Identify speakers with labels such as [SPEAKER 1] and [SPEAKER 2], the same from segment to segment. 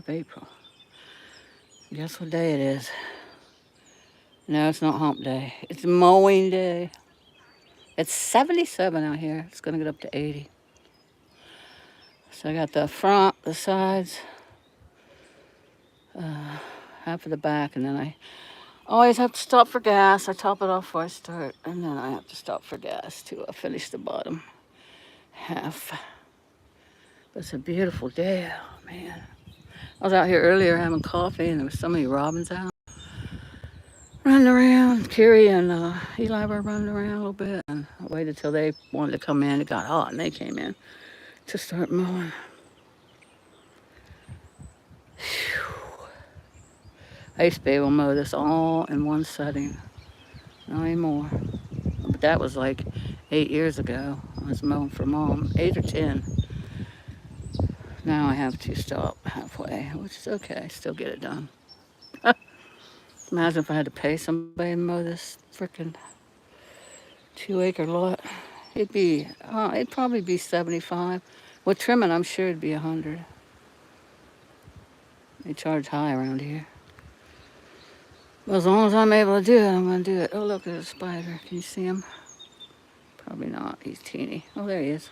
[SPEAKER 1] of April. Guess what day it is? No, it's not hump day. It's mowing day. It's 77 out here. It's going to get up to 80. So I got the front, the sides, uh, half of the back, and then I always have to stop for gas. I top it off before I start, and then I have to stop for gas to finish the bottom half. But it's a beautiful day out, man. I was out here earlier having coffee, and there was so many robins out running around. Carrie and Eli were running around a little bit, and I waited till they wanted to come in. It got hot, and they came in to start mowing. Whew. I used to be able to mow this all in one setting. Not anymore. But that was like 8 years ago. I was mowing for Mom, 8 or 10. Now I have to stop halfway, which is okay. Still get it done. Imagine if I had to pay somebody to mow this frickin' 2-acre lot. It'd probably be 75. With trimming, I'm sure it'd be 100. They charge high around here. But as long as I'm able to do it, I'm gonna do it. Oh, look, there's a spider. Can you see him? Probably not. He's teeny. Oh, there he is.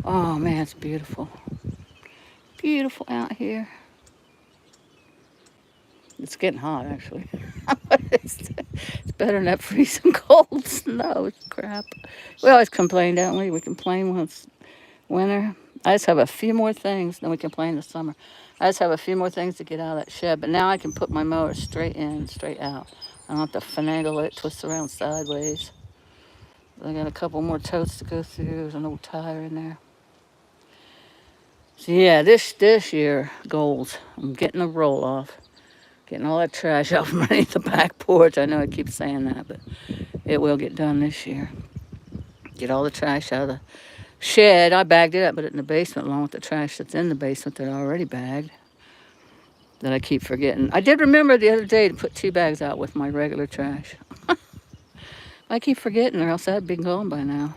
[SPEAKER 1] Oh man, it's beautiful. Beautiful out here. It's getting hot, actually. It's better than that freezing cold snow. It's crap. We always complain, don't we? We complain when it's winter. I just have a few more things. Then we complain in the summer. I just have a few more things to get out of that shed. But now I can put my mower straight in, straight out. I don't have to finagle it, twist around sideways. I got a couple more totes to go through. There's an old tire in there. So yeah, this year goals. I'm getting a roll off. Getting all that trash out from underneath the back porch. I know I keep saying that, but it will get done this year. Get all the trash out of the shed. I bagged it up, put it in the basement along with the trash that's in the basement that I already bagged. That I keep forgetting. I did remember the other day to put 2 bags out with my regular trash. I keep forgetting, or else I'd be gone by now.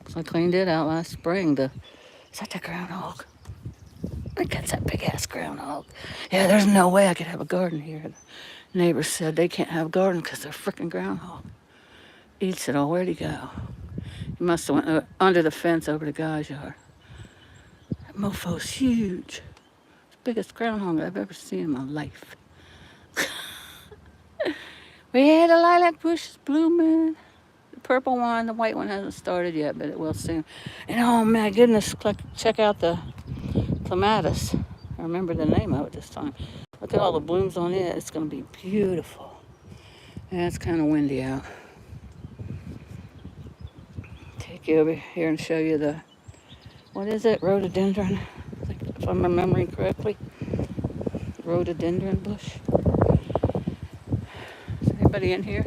[SPEAKER 1] So I cleaned it out last spring. Is that the groundhog? I think that's that big ass groundhog. Yeah, there's no way I could have a garden here. The neighbors said they can't have a garden because they're freaking groundhog. Eats it all. Where'd he go? He must have went under the fence over the guy's yard. That mofo's huge. It's the biggest groundhog I've ever seen in my life. We had the lilac bushes blooming. The purple one, the white one hasn't started yet, but it will soon. And oh my goodness, check out the clematis. I remember the name of it this time. Look at all the blooms on it. It's going to be beautiful. And it's kind of windy out. Take you over here and show you the, what is it? Rhododendron, if I'm remembering correctly. Rhododendron bush. Is anybody in here?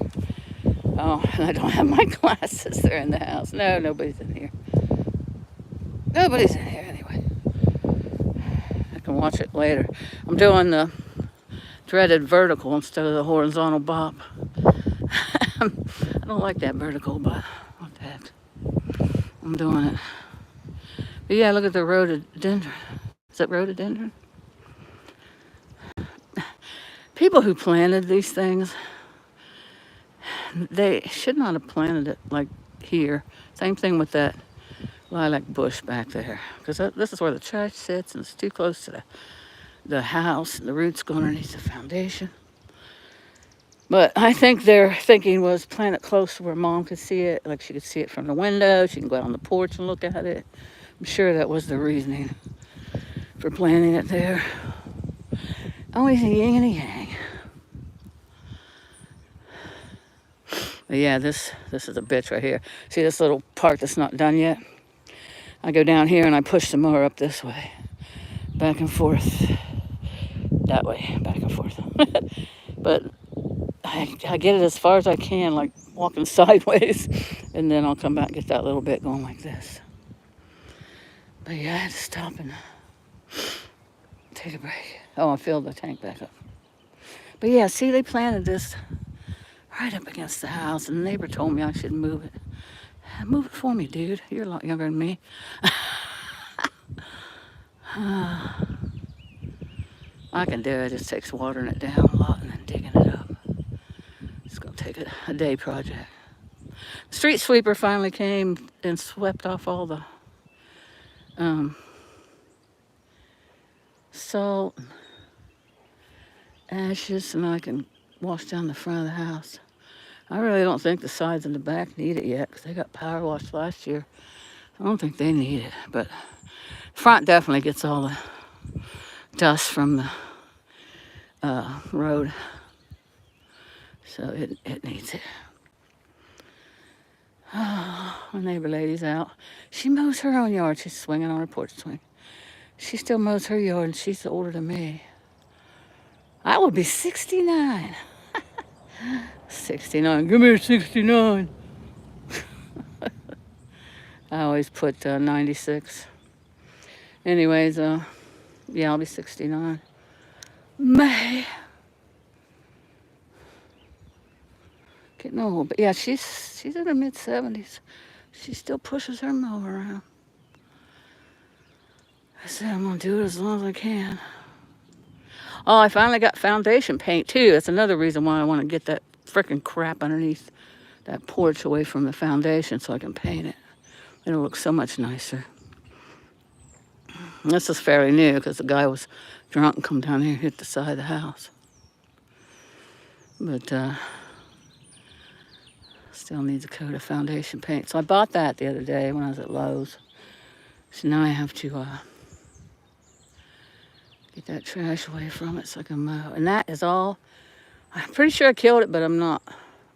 [SPEAKER 1] Oh, and I don't have my glasses. They're in the house. No, nobody's in here. Nobody's in here anyway. I can watch it later. I'm doing the dreaded vertical instead of the horizontal bop. I don't like that vertical, but what the heck. I'm doing it. But yeah, look at the rhododendron. Is it rhododendron? People who planted these things, they should not have planted it like here. Same thing with that lilac bush back there. Because this is where the trash sits, and it's too close to the house. The roots go underneath the foundation. But I think their thinking was plant it close to where Mom could see it. Like she could see it from the window. She can go out on the porch and look at it. I'm sure that was the reasoning for planting it there. Always a yin and a yang. But yeah, this is a bitch right here. See this little part that's not done yet? I go down here and I push the mower up this way. Back and forth. That way, back and forth. But I get it as far as I can, like walking sideways. And then I'll come back and get that little bit going like this. But yeah, I had to stop and take a break. Oh, I filled the tank back up. But yeah, see, they planted this right up against the house, and the neighbor told me I should move it. Move it for me, dude. You're a lot younger than me. I can do it. It just takes watering it down a lot and then digging it up. It's going to take a day project. The street sweeper finally came and swept off all the salt and ashes, and I can wash down the front of the house. I really don't think the sides and the back need it yet because they got power washed last year. I don't think they need it, but the front definitely gets all the dust from the road, so it needs it. Oh, my neighbor lady's out. She mows her own yard. She's swinging on her porch swing. She still mows her yard, and she's older than me. I will be 69. 69. Give me a 69. I always put 96. Anyways, yeah, I'll be 69. May. Getting old, but yeah, she's in her mid-70s. She still pushes her mower around. I said I'm gonna do it as long as I can. Oh, I finally got foundation paint too. That's another reason why I want to get that frickin' crap underneath that porch away from the foundation so I can paint it. It'll look so much nicer. This is fairly new because the guy was drunk and come down here and hit the side of the house. But still needs a coat of foundation paint. So I bought that the other day when I was at Lowe's. So now I have to get that trash away from it so I can mow. And that is all. I'm pretty sure I killed it, but I'm not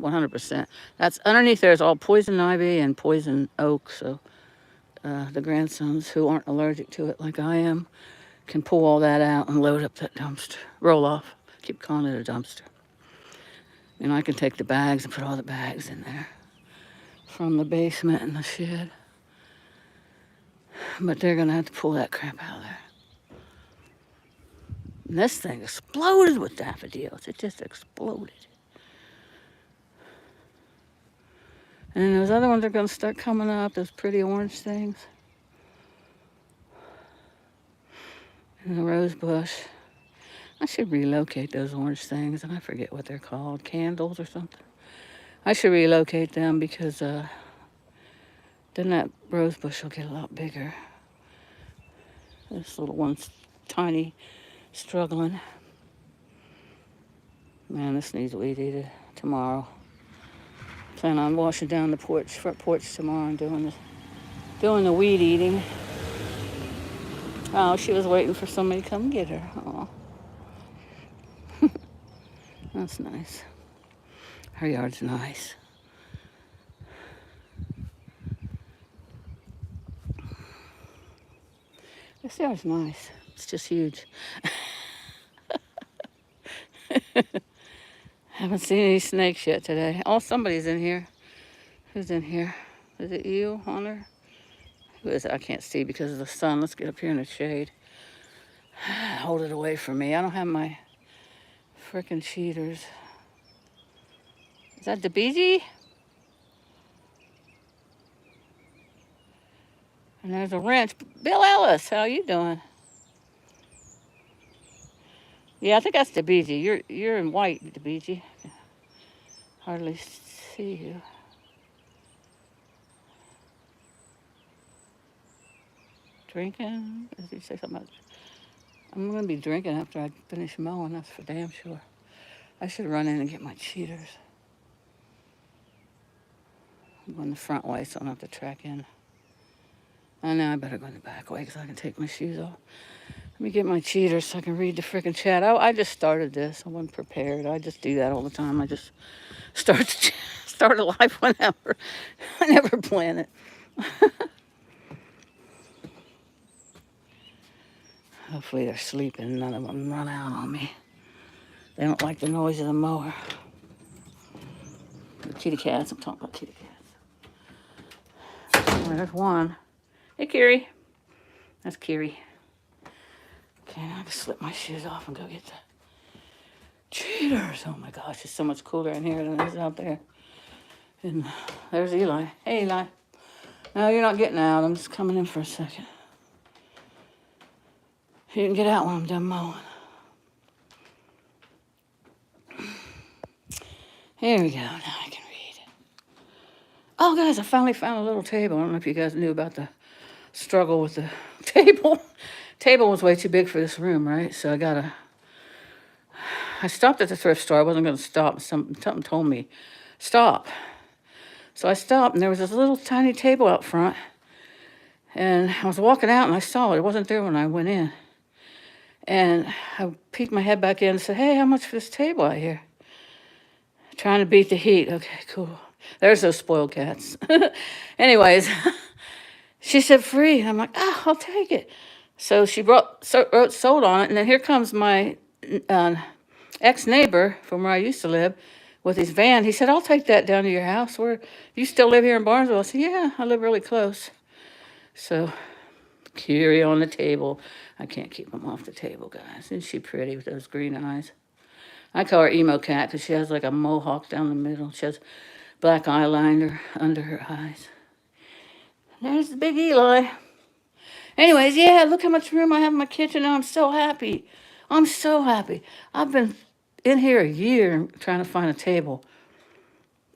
[SPEAKER 1] 100%. That's underneath there is all poison ivy and poison oak. So the grandsons who aren't allergic to it like I am can pull all that out and load up that dumpster. Roll off. Keep calling it a dumpster. And I can take the bags and put all the bags in there from the basement and the shed. But they're going to have to pull that crap out of there. And this thing exploded with daffodils. It just exploded. And then those other ones are going to start coming up, those pretty orange things. And the rose bush. I should relocate those orange things, and I forget what they're called, candles or something. I should relocate them because then that rose bush will get a lot bigger. This little one's tiny, struggling. Man, this needs weed eated tomorrow. Plan on washing down the front porch tomorrow and doing the weed eating. Oh, she was waiting for somebody to come get her. Oh. That's nice. Her yard's nice. This yard's nice. It's just huge. Haven't seen any snakes yet today. Oh, somebody's in here. Who's in here? Is it you, Hunter? Who is it? I can't see because of the sun. Let's get up here in the shade. Hold it away from me. I don't have my frickin' cheaters. Is that the BG? And there's a wrench. Bill Ellis, how you doing? Yeah, I think that's the BG. You're in white, the BG. Hardly see you. Drinking? Did you say something about? I'm gonna be drinking after I finish mowing. That's for damn sure. I should run in and get my cheaters. I'm going the front way so I don't have to track in. I know I better go in the back way because I can take my shoes off. Let me get my cheaters so I can read the frickin' chat. I just started this. I wasn't prepared. I just do that all the time. I just start a live whenever. I never plan it. Hopefully they're sleeping. None of them run out on me. They don't like the noise of the mower. The kitty cats. I'm talking about kitty cats. Oh, there's one. Hey, Kiri. That's Kiri. Okay, now I can slip my shoes off and go get the cheaters. Oh my gosh, it's so much cooler in here than it is out there. And there's Eli. Hey, Eli. No, you're not getting out. I'm just coming in for a second. You can get out when I'm done mowing. Here we go. Now I can read. Oh, guys, I finally found a little table. I don't know if you guys knew about the struggle with the table. Table was way too big for this room, right? So I stopped at the thrift store. I wasn't going to stop. Something told me, stop. So I stopped, and there was this little tiny table out front. And I was walking out, and I saw it. It wasn't there when I went in. And I peeked my head back in and said, hey, how much for this table out here? Trying to beat the heat. Okay, cool. There's those spoiled cats. Anyways, she said free. And I'm like, oh, I'll take it. So she wrote sold on it. And then here comes my ex-neighbor from where I used to live with his van. He said, I'll take that down to your house. Where you still live here in Barnesville? I said, yeah, I live really close. So Curie on the table. I can't keep them off the table, guys. Isn't she pretty with those green eyes? I call her emo cat because she has like a mohawk down the middle. She has black eyeliner under her eyes. There's the big Eli. Anyways, yeah, look how much room I have in my kitchen now. I'm so happy. I'm so happy. I've been in here a year trying to find a table.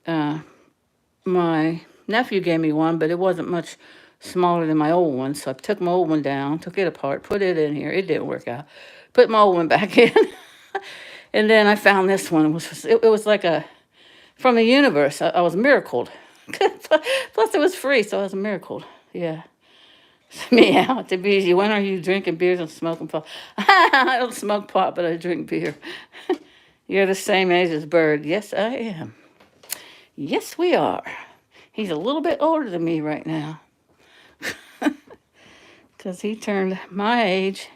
[SPEAKER 1] My nephew gave me one, but it wasn't much smaller than my old one. So I took my old one down, took it apart, put it in here. It didn't work out. Put my old one back in. And then I found this one. It was like from the universe. I was miracled. Plus it was free, so I was miracled. Yeah. Meow, to be easy. When are you drinking beers and smoking pot? I don't smoke pot, but I drink beer. You're the same age as Bird. Yes, I am. Yes, we are. He's a little bit older than me right now. Because he turned my age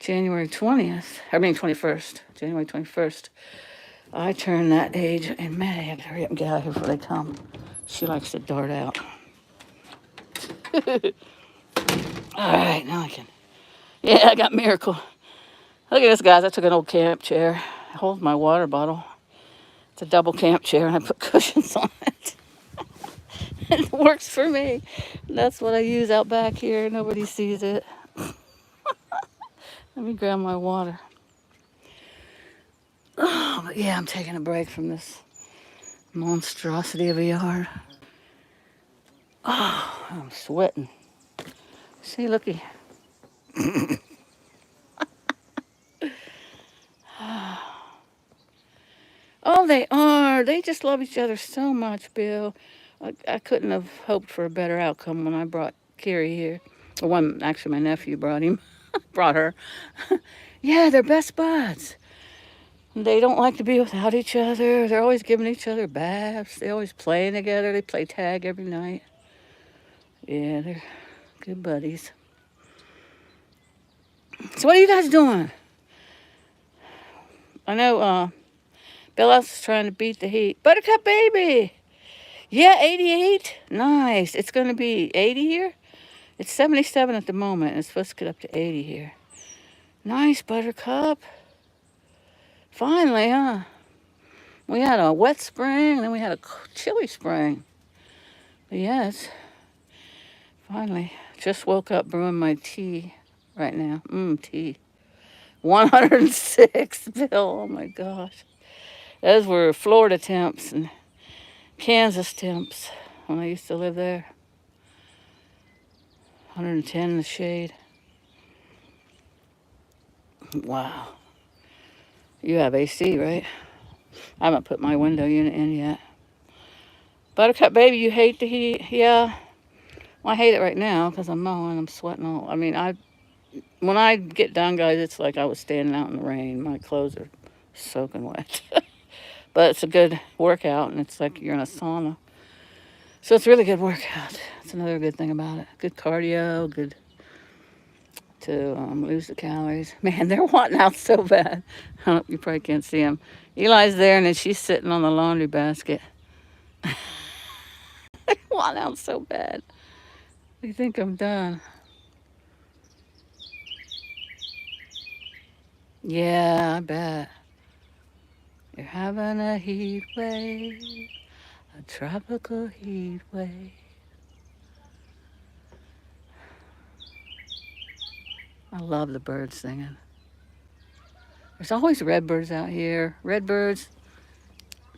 [SPEAKER 1] January 21st. January 21st. I turned that age in May. I have to hurry up and get out of here before they come. She likes to dart out. All right, now I can. Yeah, I got miracle. Look at this, guys. I took an old camp chair. It holds my water bottle. It's a double camp chair, and I put cushions on it. It works for me. That's what I use out back here. Nobody sees it. Let me grab my water. Oh, but yeah, I'm taking a break from this monstrosity of a yard. Oh, I'm sweating. See, looky. Oh, they are. They just love each other so much, Bill. I couldn't have hoped for a better outcome when I brought Carrie here. Or one, actually, my nephew brought him. Brought her. Yeah, they're best buds. They don't like to be without each other. They're always giving each other baths. They always playing together. They play tag every night. Yeah, they're good buddies. So what are you guys doing? I know Bella's trying to beat the heat. Buttercup baby! Yeah, 88. Nice. It's going to be 80 here. It's 77 at the moment. It's supposed to get up to 80 here. Nice, Buttercup. Finally, huh? We had a wet spring, and then we had a chilly spring. But yes, finally. Just woke up brewing my tea right now. Tea. 106, Bill. Oh, my gosh. Those were Florida temps and Kansas temps when I used to live there. 110 in the shade. Wow. You have AC, right? I haven't put my window unit in yet. Buttercup baby, you hate the heat? Yeah. Well, I hate it right now because I'm mowing. I'm sweating all. I mean, when I get done, guys, it's like I was standing out in the rain. My clothes are soaking wet. But it's a good workout, and it's like you're in a sauna. So it's a really good workout. That's another good thing about it. Good cardio, good to lose the calories. Man, they're wanting out so bad. You probably can't see them. Eli's there, and then she's sitting on the laundry basket. They want out so bad. They think I'm done. Yeah, I bet. You're having a heat wave, a tropical heat wave. I love the birds singing. There's always redbirds out here. Redbirds.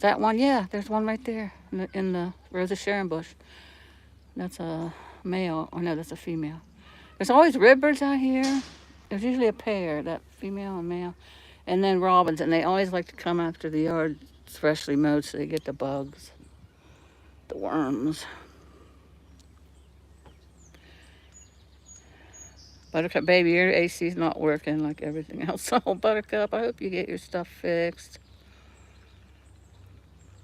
[SPEAKER 1] That one, yeah, there's one right there in the Rosa Sharon bush. That's a male. Oh no, that's a female. There's always redbirds out here. There's usually a pair, that female and male, and then robins, and they always like to come after the yard freshly mowed, so they get the bugs, the worms. Buttercup, baby, your AC's not working like everything else. Oh, Buttercup, I hope you get your stuff fixed.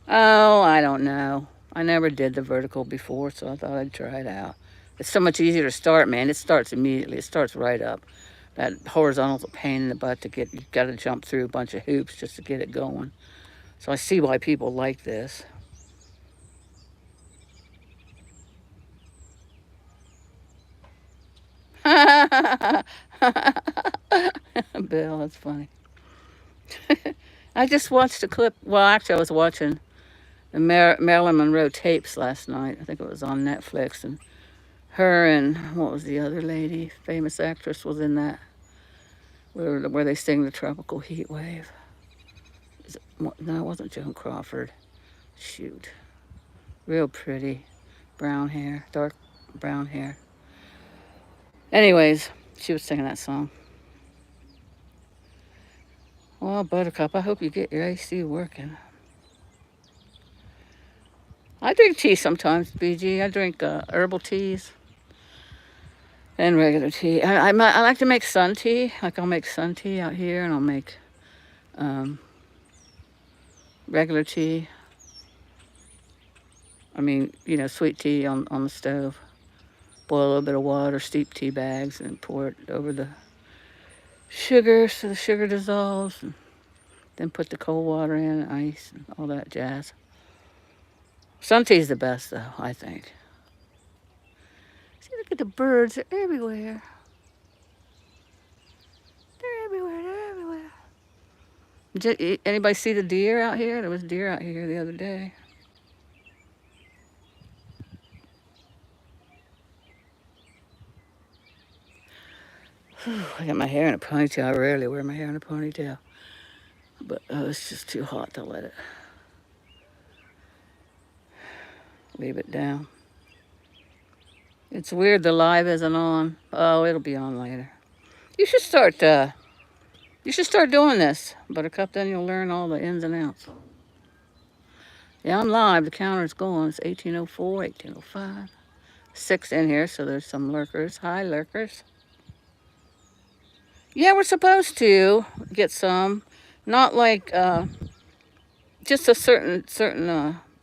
[SPEAKER 1] Oh, I don't know. I never did the vertical before, so I thought I'd try it out. It's so much easier to start, man. It starts immediately. It starts right up. That horizontal's a pain in the butt to get. You've got to jump through a bunch of hoops just to get it going. So I see why people like this. Bill, that's funny. I just watched a clip. Well, actually, I was watching the Marilyn Monroe tapes last night. I think it was on Netflix, and her and what was the other lady, famous actress, was in that where they sing the Tropical Heat Wave. No, it wasn't Joan Crawford. Shoot, real pretty, brown hair, dark brown hair. Anyways, she was singing that song. Well, Buttercup, I hope you get your AC working. I drink tea sometimes, BG. I drink herbal teas and regular tea. I like to make sun tea. Like I'll make sun tea out here, and I'll make um, regular tea. I mean, sweet tea on the stove. Boil a little bit of water, steep tea bags, and pour it over the sugar so the sugar dissolves. And then put the cold water in, ice, and all that jazz. Sun tea's the best, though, I think. See, look at the birds. They're everywhere. They're everywhere. They're everywhere. Anybody see the deer out here? There was deer out here the other day. I got my hair in a ponytail. I rarely wear my hair in a ponytail. But it's just too hot to let it. Leave it down. It's weird the live isn't on. Oh, it'll be on later. You should start doing this, Buttercup, then you'll learn all the ins and outs. Yeah, I'm live. The counter's going. It's 1804, 1805. 6 in here, so there's some lurkers. Hi, lurkers. Yeah, we're supposed to get some. Not like just a certain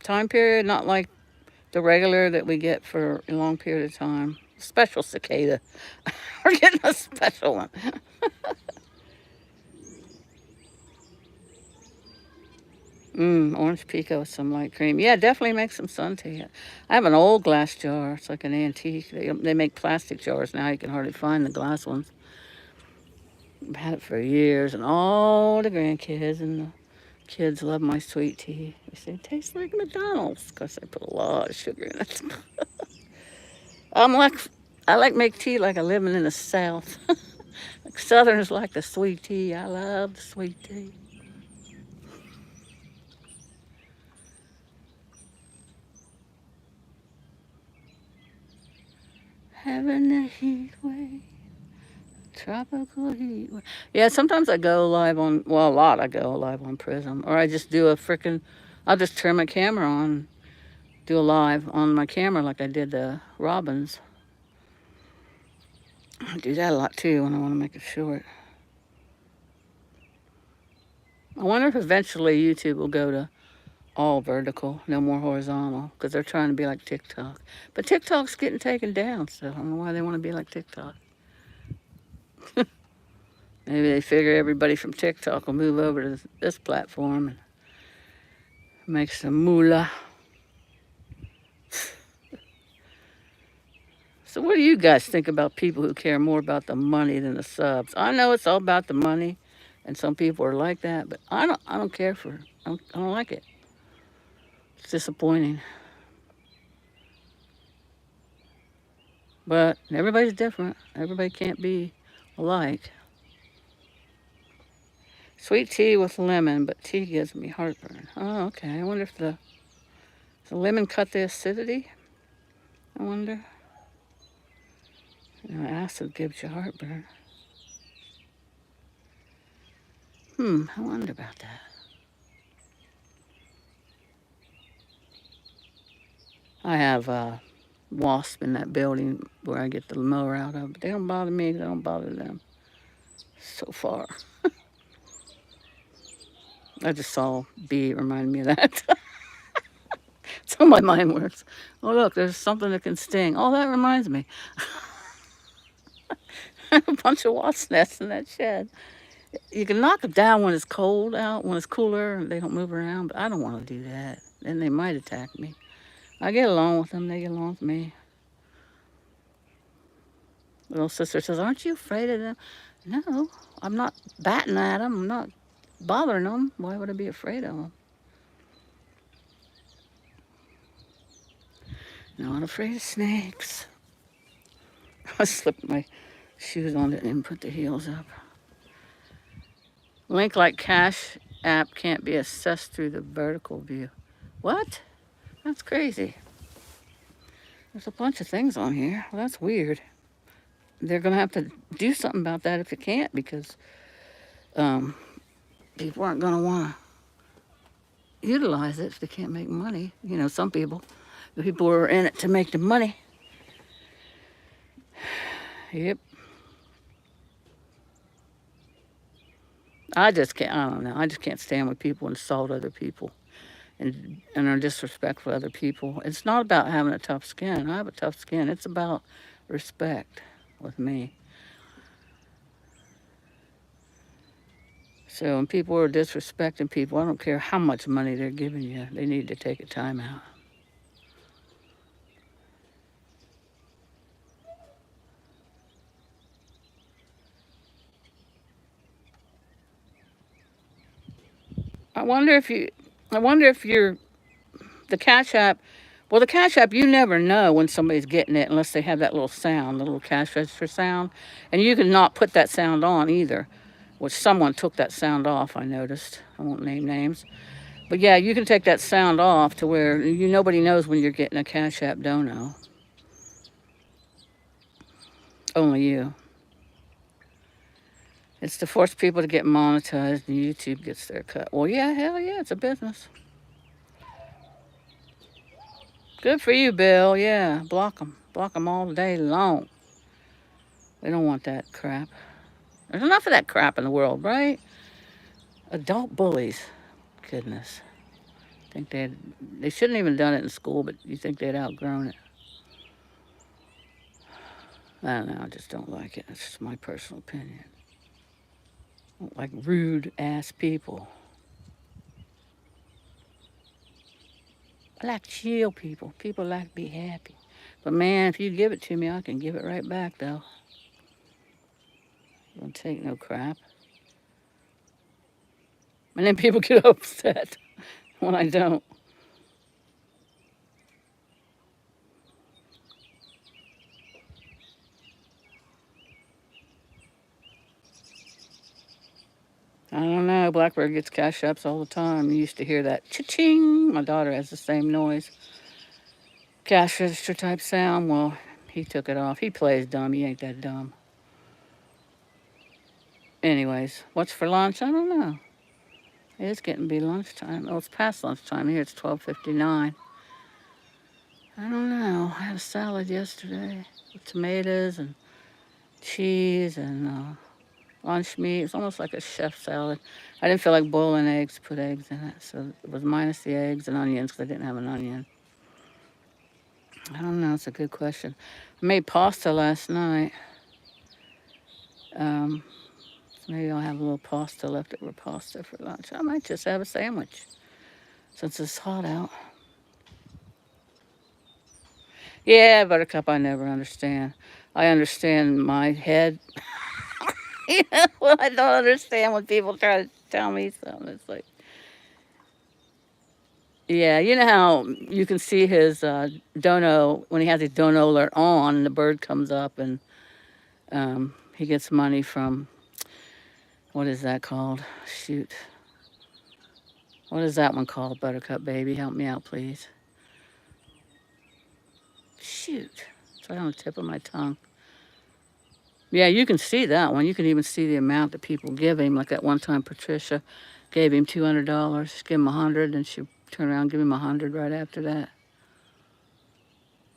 [SPEAKER 1] time period, not like the regular that we get for a long period of time. Special cicada. We're getting a special one. Orange pico with some light cream. Yeah, definitely make some sun tea. I have an old glass jar. It's like an antique. They make plastic jars now. You can hardly find the glass ones. I've had it for years, and all the grandkids and the kids love my sweet tea. They say it tastes like McDonald's because I put a lot of sugar in it. I'm like, I like make tea like I'm living in the South. Like Southerners like the sweet tea. I love the sweet tea. Having the heat wave, tropical heat wave. Yeah, sometimes I go live on, well, a lot I go live on Prism. Or I just do I'll just turn my camera on, do a live on my camera like I did the Robins. I do that a lot too when I want to make it short. I wonder if eventually YouTube will go to all vertical, no more horizontal, because they're trying to be like TikTok. But TikTok's getting taken down, so I don't know why they want to be like TikTok. Maybe they figure everybody from TikTok will move over to this platform and make some moolah. So what do you guys think about people who care more about the money than the subs? I know it's all about the money, and some people are like that, but I don't care for it. I don't like it. It's disappointing. But everybody's different. Everybody can't be like. Sweet tea with lemon, but tea gives me heartburn. Oh, okay. I wonder if the lemon cut the acidity. I wonder. You know, acid gives you heartburn. I wonder about that. I have wasp in that building where I get the mower out of. But they don't bother me. They don't bother them. So far. I just saw a bee. It reminded me of that. That's how my mind works. Oh, look, there's something that can sting. Oh, that reminds me. A bunch of wasp nests in that shed. You can knock them down when it's cold out, when it's cooler, and they don't move around, but I don't want to do that. Then they might attack me. I get along with them. They get along with me. Little sister says, "Aren't you afraid of them?" No, I'm not batting at them. I'm not bothering them. Why would I be afraid of them? Not afraid of snakes. I slipped my shoes on it and put the heels up. Link like Cash App can't be accessed through the vertical view. What? That's crazy. There's a bunch of things on here. Well, that's weird. They're going to have to do something about that if it can't, because people aren't going to want to utilize it if they can't make money. You know, some people, the people who are in it to make the money. Yep. I don't know. I just can't stand when people insult other people and are disrespectful to other people. It's not about having a tough skin. I have a tough skin. It's about respect with me. So when people are disrespecting people, I don't care how much money they're giving you, they need to take a time out. I wonder if you're the Cash App. Well, the Cash App, you never know when somebody's getting it unless they have that little sound, the little cash register sound, and you can not put that sound on either. Which someone took that sound off. I noticed. I won't name names, but yeah, you can take that sound off to where nobody knows when you're getting a Cash App dono. Only you. It's to force people to get monetized and YouTube gets their cut. Well, yeah, hell yeah, it's a business. Good for you, Bill. Yeah, block them. Block them all day long. They don't want that crap. There's enough of that crap in the world, right? Adult bullies. Goodness. Think they shouldn't even done it in school, but you think they'd outgrown it. I don't know, I just don't like it. That's just my personal opinion. I don't like rude ass people. I like chill people. People like to be happy. But man, if you give it to me, I can give it right back though. Don't take no crap. And then people get upset when I don't. I don't know. Blackbird gets cash apps all the time. You used to hear that cha-ching. My daughter has the same noise. Cash register type sound. Well, he took it off. He plays dumb. He ain't that dumb. Anyways, what's for lunch? I don't know. It is getting to be lunchtime. Oh, it's past lunchtime. Here it's 12:59. I don't know. I had a salad yesterday with tomatoes and cheese and lunch meat. It's almost like a chef salad. I didn't feel like boiling eggs, put eggs in it. So it was minus the eggs and onions because I didn't have an onion. I don't know. It's a good question. I made pasta last night. So maybe I'll have a little pasta, leftover pasta for lunch. I might just have a sandwich since it's hot out. Yeah, Buttercup, I never understand. I understand my head. Well, I don't understand when people try to tell me something. It's like, yeah, you know how you can see his dono when he has his dono alert on, and the bird comes up and he gets money from, what is that called? Shoot. What is that one called, Buttercup Baby? Help me out, please. Shoot. It's right on the tip of my tongue. Yeah, you can see that one. You can even see the amount that people give him. Like that one time Patricia gave him $200. She gave him $100, and she turned around and gave him $100 right after that.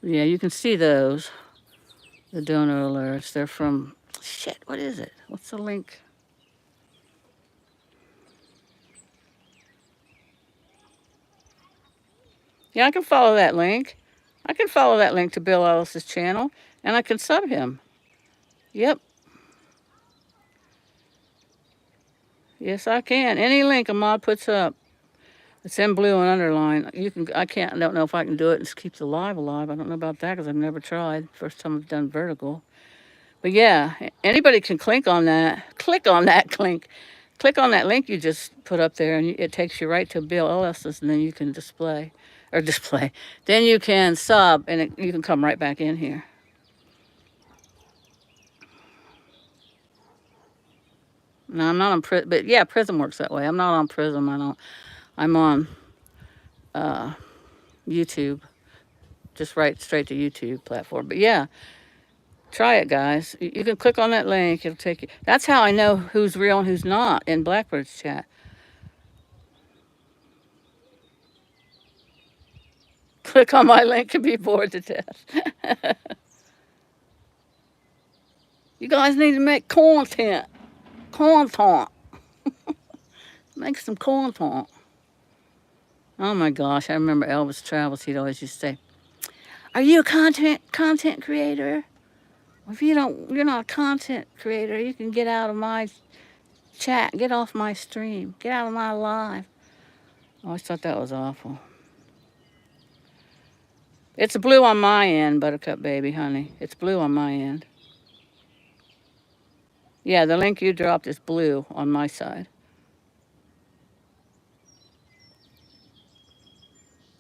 [SPEAKER 1] Yeah, you can see those. The donor alerts. They're from, shit, what is it? What's the link? Yeah, I can follow that link. I can follow that link to Bill Ellis's channel, and I can sub him. Yep. Yes, I can. Any link a mod puts up, it's in blue and underlined. You can. I don't know if I can do it and keep the live alive. I don't know about that because I've never tried. First time I've done vertical. But yeah, anybody can click on that. Click on that link. Click on that link you just put up there, and it takes you right to Bill Ellis's, and then you can display. Then you can sub, and you can come right back in here. No, I'm not on Prism, but yeah, Prism works that way. I'm not on Prism. I'm on YouTube, just right straight to YouTube platform. But yeah, try it, guys. You can click on that link. It'll take you. That's how I know who's real and who's not in Blackbird's chat. Click on my link and be bored to death. You guys need to make content. Make some content. Oh my gosh, I remember Elvis Travels. He'd always used to say, "Are you a content creator? If you're not a content creator, you can get out of my chat, get off my stream, get out of my live." I always thought that was awful. It's blue on my end, Buttercup Baby, honey. It's blue on my end. Yeah, the link you dropped is blue on my side.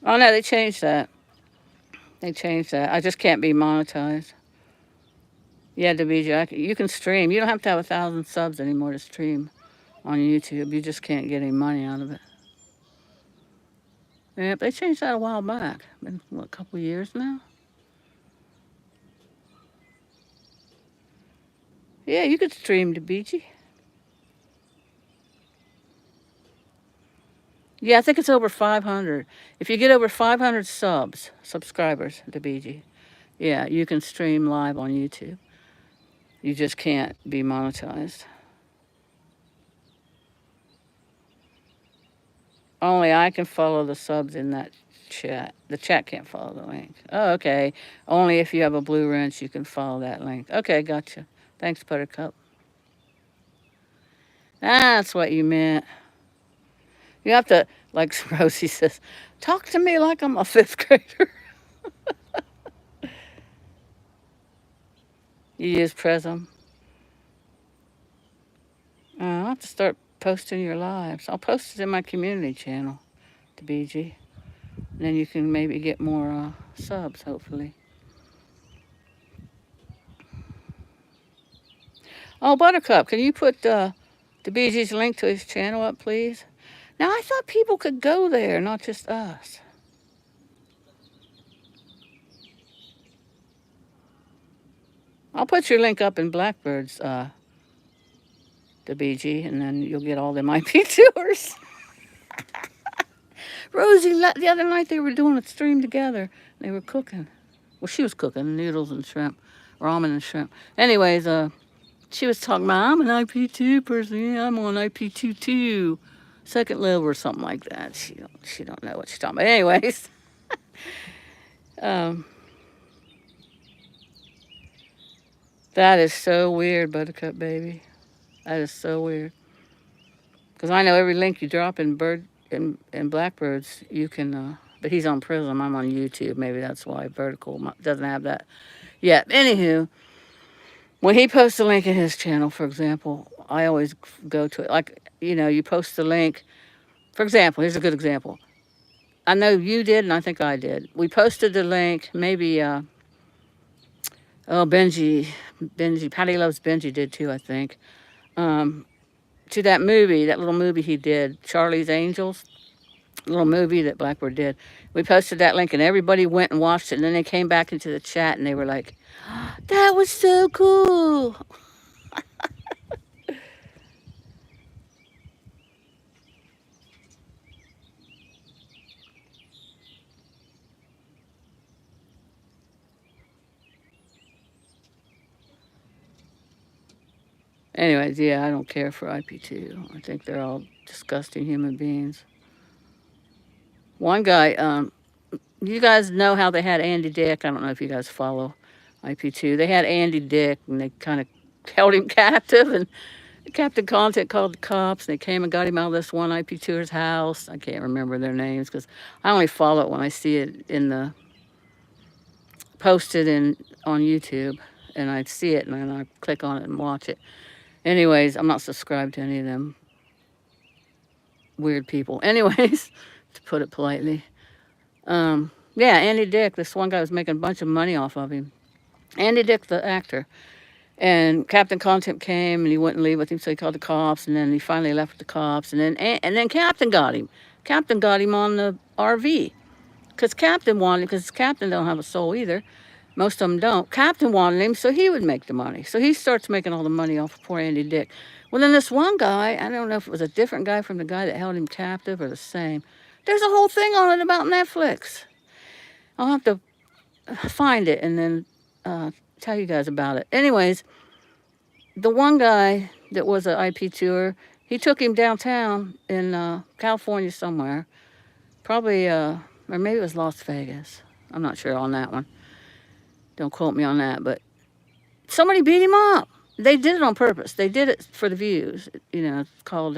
[SPEAKER 1] Oh no, they changed that. They changed that. I just can't be monetized. Yeah, DeBJ, you can stream. You don't have to have 1,000 subs anymore to stream on YouTube. You just can't get any money out of it. Yeah, they changed that a while back. Been, what, a couple years now? Yeah, you could stream DeBJ. Yeah, I think it's over 500. If you get over 500 subscribers to BG, yeah, you can stream live on YouTube. You just can't be monetized. Only I can follow the subs in that chat. The chat can't follow the link. Oh, okay. Only if you have a blue wrench, you can follow that link. Okay, gotcha. Thanks, Buttercup. That's what you meant. You have to, like Rosie says, talk to me like I'm a fifth grader. You use Prism. I'll have to start posting your lives. I'll post it in my community channel, to BG. And then you can maybe get more subs, hopefully. Oh, Buttercup, can you put the BG's link to his channel up, please? Now, I thought people could go there, not just us. I'll put your link up in Blackbird's the BG, and then you'll get all them IP tours. Rosie, the other night they were doing a stream together. They were cooking. Well, she was cooking noodles and shrimp, ramen and shrimp. Anyways, she was talking about, I'm an IP2 person. Yeah, I'm on IP2 too. Second level or something like that. She don't know what she's talking about. Anyways. That is so weird, Buttercup Baby. That is so weird. Because I know every link you drop in Blackbirds, you can, but he's on Prism. I'm on YouTube. Maybe that's why Vertical doesn't have that yet. Anywho, when he posts a link in his channel, for example, I always go to it. Like, you post the link. For example, here's a good example. I know you did, and I think I did. We posted the link, maybe, Benji Benji, Patty Loves Benji did too, I think. Um, to that movie, that little movie he did, Charlie's Angels, little movie that Blackbird did. We posted that link and everybody went and watched it. And then they came back into the chat and they were like, that was so cool. Anyways, yeah, I don't care for IP2. I think they're all disgusting human beings. One guy, you guys know how they had Andy Dick. I don't know if you guys follow IP2. They had Andy Dick and they kind of held him captive. And Captain Content called the cops and they came and got him out of this one IP2er's house. I can't remember their names because I only follow it when I see it in the posted in on YouTube. And I see it and then I click on it and watch it. Anyways, I'm not subscribed to any of them weird people. Anyways, to put it politely. Yeah, Andy Dick, this one guy was making a bunch of money off of him. Andy Dick, the actor. And Captain Content came and he wouldn't leave with him, so he called the cops. And then he finally left with the cops. And then Captain got him. Captain got him on the RV. Because Captain wanted him, because Captain don't have a soul either. Most of them don't. Captain wanted him so he would make the money. So he starts making all the money off of poor Andy Dick. Well, then this one guy, I don't know if it was a different guy from the guy that held him captive or the same. There's a whole thing on it about Netflix. I'll have to find it and then tell you guys about it. Anyways, the one guy that was an IP2er, he took him downtown in California somewhere. Probably, or maybe it was Las Vegas. I'm not sure on that one. Don't quote me on that, but somebody beat him up. They did it on purpose. They did it for the views. You know, it's called,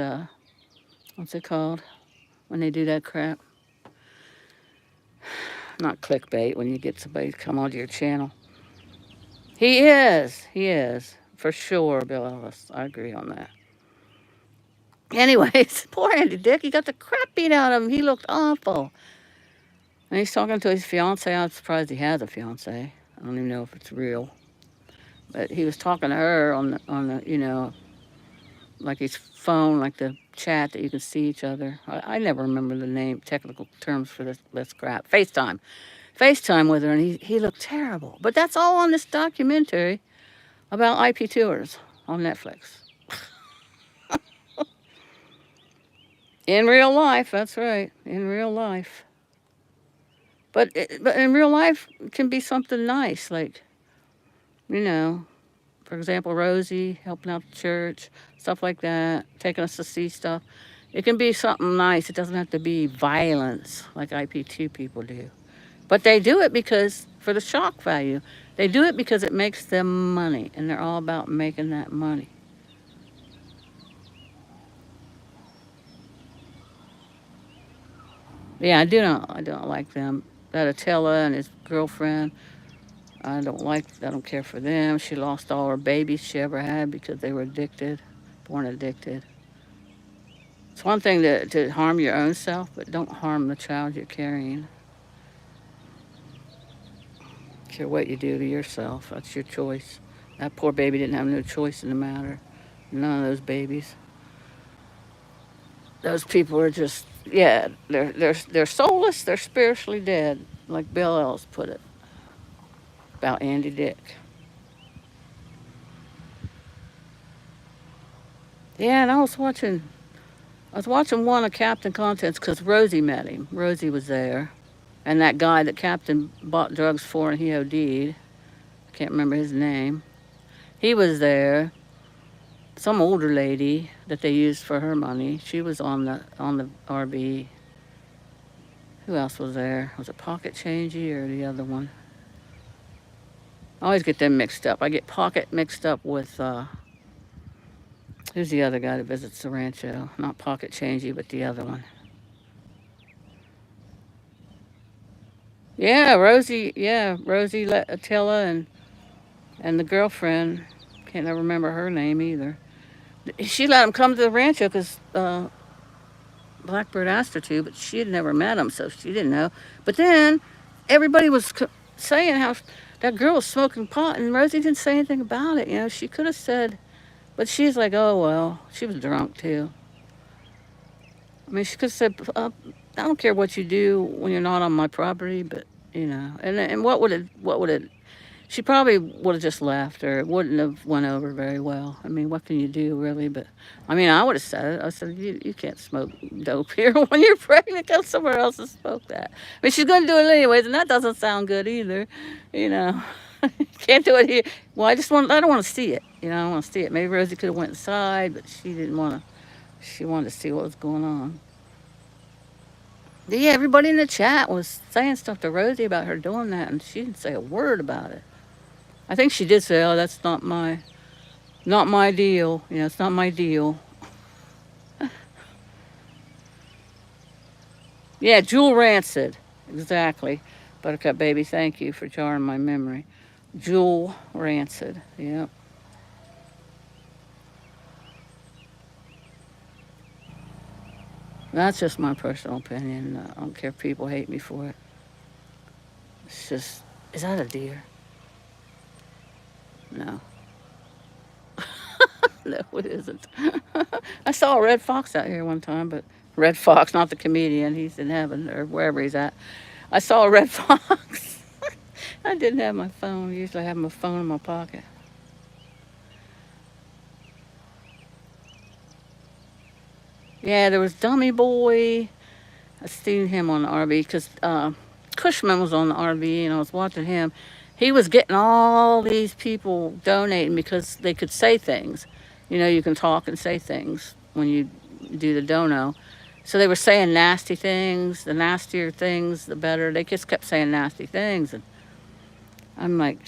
[SPEAKER 1] what's it called when they do that crap? Not clickbait, when you get somebody to come onto your channel. He is, for sure, Bill Ellis. I agree on that. Anyways, poor Andy Dick, he got the crap beat out of him. He looked awful. And he's talking to his fiance. I'm surprised he has a fiance. I don't even know if it's real. But he was talking to her on the you know, like his phone, like the chat that you can see each other. I never remember the name, technical terms for this crap. FaceTime with her, and he looked terrible. But that's all on this documentary about IP2ers on Netflix. In real life, that's right, in real life. But in real life, it can be something nice, like, you know, for example, Rosie helping out the church, stuff like that, taking us to see stuff. It can be something nice. It doesn't have to be violence like IP2 people do. But they do it because, for the shock value, they do it because it makes them money, and they're all about making that money. Yeah, I don't like them. That Attila and his girlfriend, I don't care for them. She lost all her babies she ever had because they were addicted, born addicted. It's one thing to harm your own self, but don't harm the child you're carrying. Don't care what you do to yourself, that's your choice. That poor baby didn't have no choice in the matter. None of those babies. Those people are just, yeah, they're soulless, they're spiritually dead, like Bill Ellis put it about Andy Dick. Yeah, and I was watching one of Captain Content's because Rosie met him. Rosie was there. And that guy that Captain bought drugs for and he OD'd, I can't remember his name. He was there. Some older lady that they used for her money. She was on the RV. Who else was there? Was it Pocket Changey or the other one? I always get them mixed up. I get Pocket mixed up with who's the other guy that visits the rancho? Not Pocket Changey, but the other one. Yeah, Rosie. Yeah, Rosie Attila and the girlfriend. Can't ever remember her name either. She let him come to the rancho because Blackbird asked her to, but she had never met him, so she didn't know. But then everybody was saying how that girl was smoking pot, and Rosie didn't say anything about it. You know, she could have said, but she's like, oh well, she was drunk too. I mean, she could have said, I don't care what you do when you're not on my property, but you know, and what would it she probably would have just left, or it wouldn't have went over very well. I mean, what can you do, really? But, I mean, I would have said it. I said, you can't smoke dope here when you're pregnant. Go somewhere else and smoke that. I mean, she's going to do it anyways, and that doesn't sound good either, you know. Can't do it here. Well, I don't want to see it. You know, I don't want to see it. Maybe Rosie could have went inside, but she didn't want to. She wanted to see what was going on. Yeah, everybody in the chat was saying stuff to Rosie about her doing that, and she didn't say a word about it. I think she did say, "Oh, that's not my deal. You know, it's not my deal." Yeah, Jewel Rancid, exactly. Buttercup baby, thank you for jarring my memory. Jewel Rancid. Yep. That's just my personal opinion. I don't care if people hate me for it. It's just, is that a deer? No. No, it isn't. I saw a red fox out here one time, but Red Fox, not the comedian. He's in heaven or wherever he's at. I saw a red fox. I didn't have my phone. Usually I have my phone in my pocket. Yeah, there was Dummy Boy. I seen him on the RV because Cushman was on the RV and I was watching him. He was getting all these people donating because they could say things. You know, you can talk and say things when you do the dono. So they were saying nasty things. The nastier things, the better. They just kept saying nasty things. And I'm like,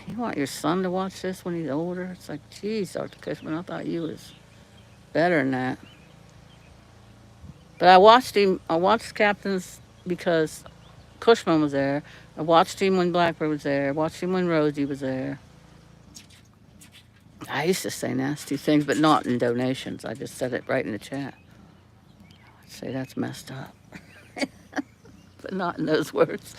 [SPEAKER 1] you want your son to watch this when he's older? It's like, geez, Dr. Cushman, I thought you was better than that. But I watched Captains because Cushman was there. I watched him when Blackbird was there. I watched him when Rosie was there. I used to say nasty things, but not in donations. I just said it right in the chat. I'd say that's messed up. But not in those words.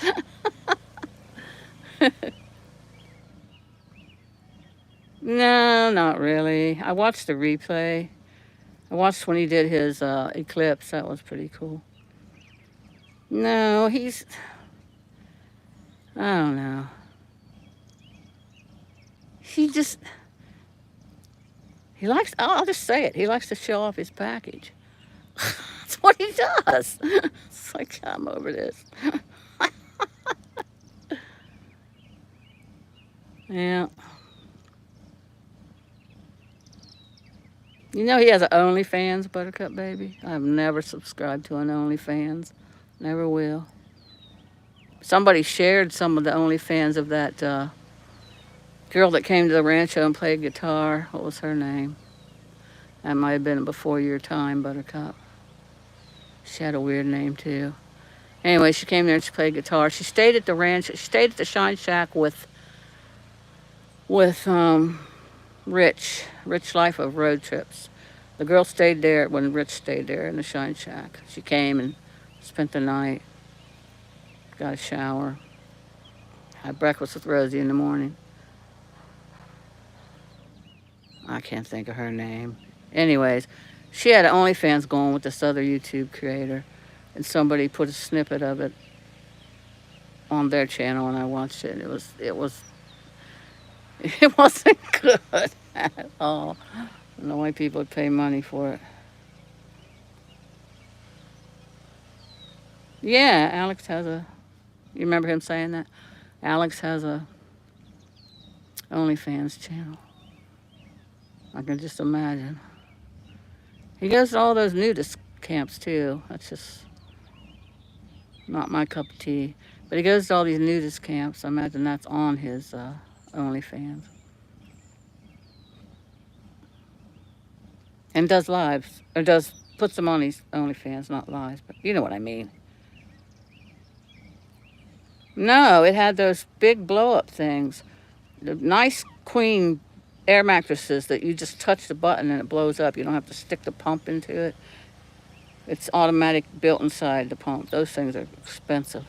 [SPEAKER 1] No, not really. I watched the replay. I watched when he did his eclipse. That was pretty cool. No, I don't know. He just, I'll just say it. He likes to show off his package. That's what he does. It's like, I'm over this. Yeah. You know he has an OnlyFans, Buttercup baby? I've never subscribed to an OnlyFans. Never will. Somebody shared some of the OnlyFans of that girl that came to the rancho and played guitar. What was her name? That might have been before your time, Buttercup. She had a weird name too. Anyway, she came there and she played guitar. She stayed at the ranch. She stayed at the Shine Shack with Rich Life of Road Trips. The girl stayed there when Rich stayed there in the Shine Shack. She came and spent the night. Got a shower. Had breakfast with Rosie in the morning. I can't think of her name. Anyways, she had OnlyFans going with this other YouTube creator, and somebody put a snippet of it on their channel, and I watched it. It wasn't good at all. I don't know why people would pay money for it. Yeah, Alex has a. You remember him saying that? Alex has a OnlyFans channel. I can just imagine. He goes to all those nudist camps too. That's just not my cup of tea. But he goes to all these nudist camps. I imagine that's on his OnlyFans. And does lives, or puts them on his OnlyFans, not lives, but you know what I mean. No, it had those big blow-up things. The nice queen air mattresses that you just touch the button and it blows up. You don't have to stick the pump into it. It's automatic built inside the pump. Those things are expensive.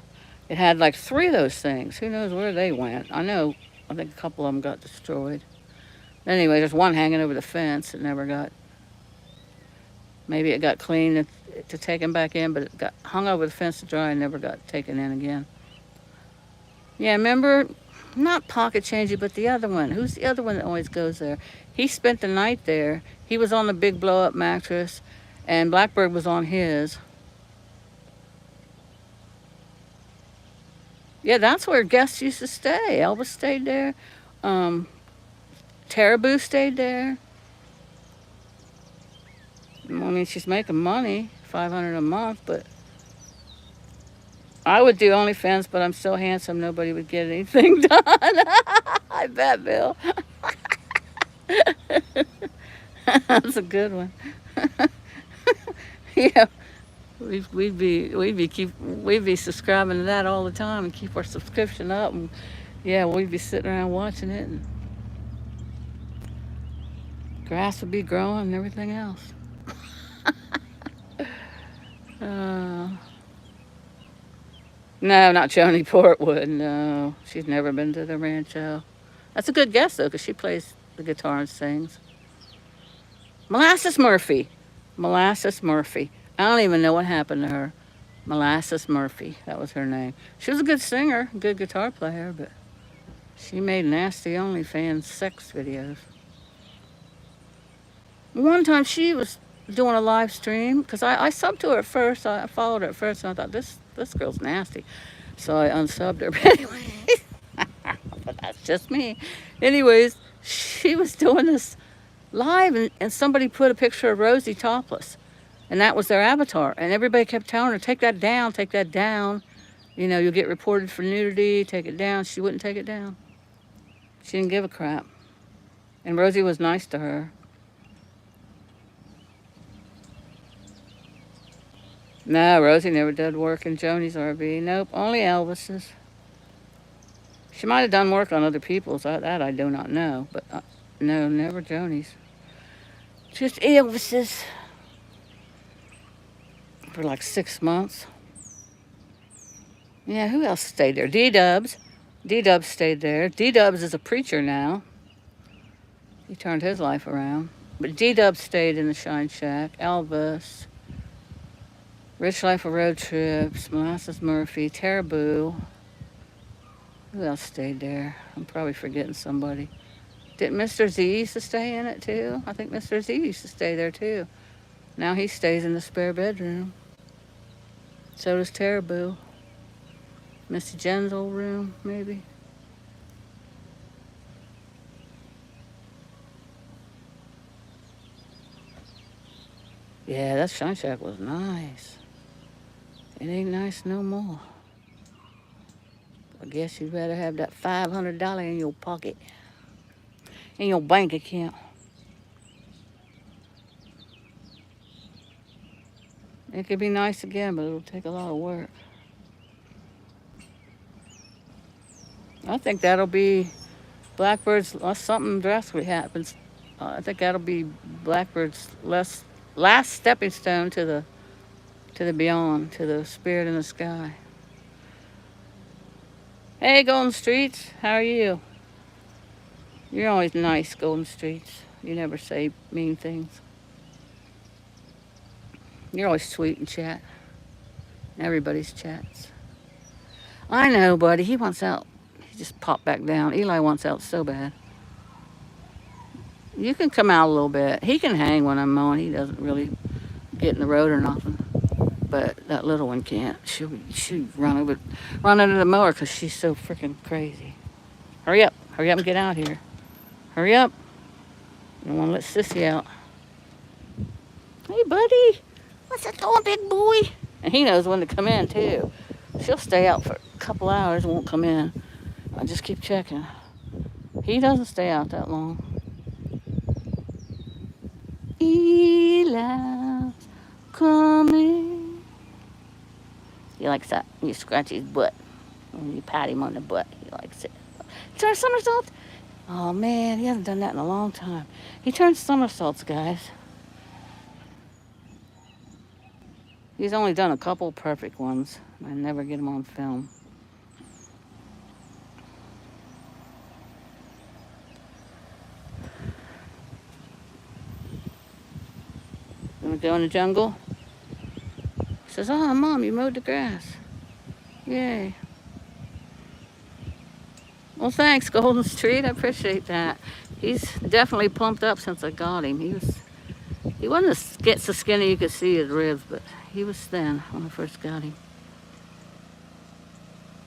[SPEAKER 1] It had like 3 of those things. Who knows where they went? I think a couple of them got destroyed. Anyway, there's one hanging over the fence. It never got, maybe it got cleaned to take them back in, but it got hung over the fence to dry and never got taken in again. Yeah, remember, not Pocket Changey, but the other one. Who's the other one that always goes there? He spent the night there. He was on the big blow-up mattress, and Blackbird was on his. Yeah, that's where guests used to stay. Elvis stayed there. Taraboo stayed there. I mean, she's making money, $500 a month, but I would do OnlyFans, but I'm so handsome, nobody would get anything done. I bet, Bill. That's a good one. Yeah, we'd be subscribing to that all the time and keep our subscription up, and yeah, we'd be sitting around watching it, and grass would be growing and everything else. uh, no, not Joni Portwood. No, she's never been to the Rancho. That's a good guess though, because she plays the guitar and sings. Molasses Murphy. Molasses Murphy. I don't even know what happened to her. Molasses Murphy. That was her name. She was a good singer, good guitar player, but she made nasty OnlyFans sex videos. One time she was doing a live stream, because I subbed to her at first. I followed her at first, and I thought, this girl's nasty. So I unsubbed her. But anyways, but that's just me. Anyways, she was doing this live, and somebody put a picture of Rosie topless, and that was their avatar, and everybody kept telling her, take that down, take that down, you know, you'll get reported for nudity, take it down. She wouldn't take it down. She didn't give a crap, and Rosie was nice to her. No, Rosie never did work in Joni's RV. Nope, only Elvis's. She might have done work on other people's, that I do not know, but no, never Joni's. Just Elvis's for like 6 months. Yeah, who else stayed there? D-Dubs. D-Dubs stayed there. D-Dubs is a preacher now. He turned his life around. But D-Dubs stayed in the Shine Shack. Elvis. Rich Life of Road Trips. Molasses Murphy. Taraboo. Who else stayed there? I'm probably forgetting somebody. Didn't Mr. Z used to stay in it too? I think Mr. Z used to stay there too. Now he stays in the spare bedroom. So does Taraboo. Missy Jen's old room, maybe. Yeah, that Shine Shack was nice. It ain't nice no more. I guess you'd better have that $500 in your pocket. In your bank account. It could be nice again, but it'll take a lot of work. I think that'll be Blackbird's, unless something drastically happens, I think that'll be Blackbird's last stepping stone to the beyond, to the spirit in the sky. Hey, Golden Streets, how are you? You're always nice, Golden Streets. You never say mean things. You're always sweet in chat. Everybody's chats. I know, buddy. He wants out. He just popped back down. Eli wants out so bad. You can come out a little bit. He can hang when I'm mowing. He doesn't really get in the road or nothing. But that little one can't. She'll run under the mower because she's so freaking crazy. Hurry up and get out here. Hurry up. You don't want to let Sissy out. Hey, buddy. What's that going, big boy? And he knows when to come in, too. She'll stay out for a couple hours and won't come in. I just keep checking. He doesn't stay out that long. Eli's coming. He likes that. You scratch his butt. When you pat him on the butt, he likes it. Turn somersaults? Oh, man, he hasn't done that in a long time. He turns somersaults, guys. He's only done a couple perfect ones. I never get him on film. Wanna go in the jungle? He says, oh, Mom, you mowed the grass. Yay. Well, thanks, Golden Street. I appreciate that. He's definitely plumped up since I got him. He wasn't get so skinny you could see his ribs, but he was thin when I first got him.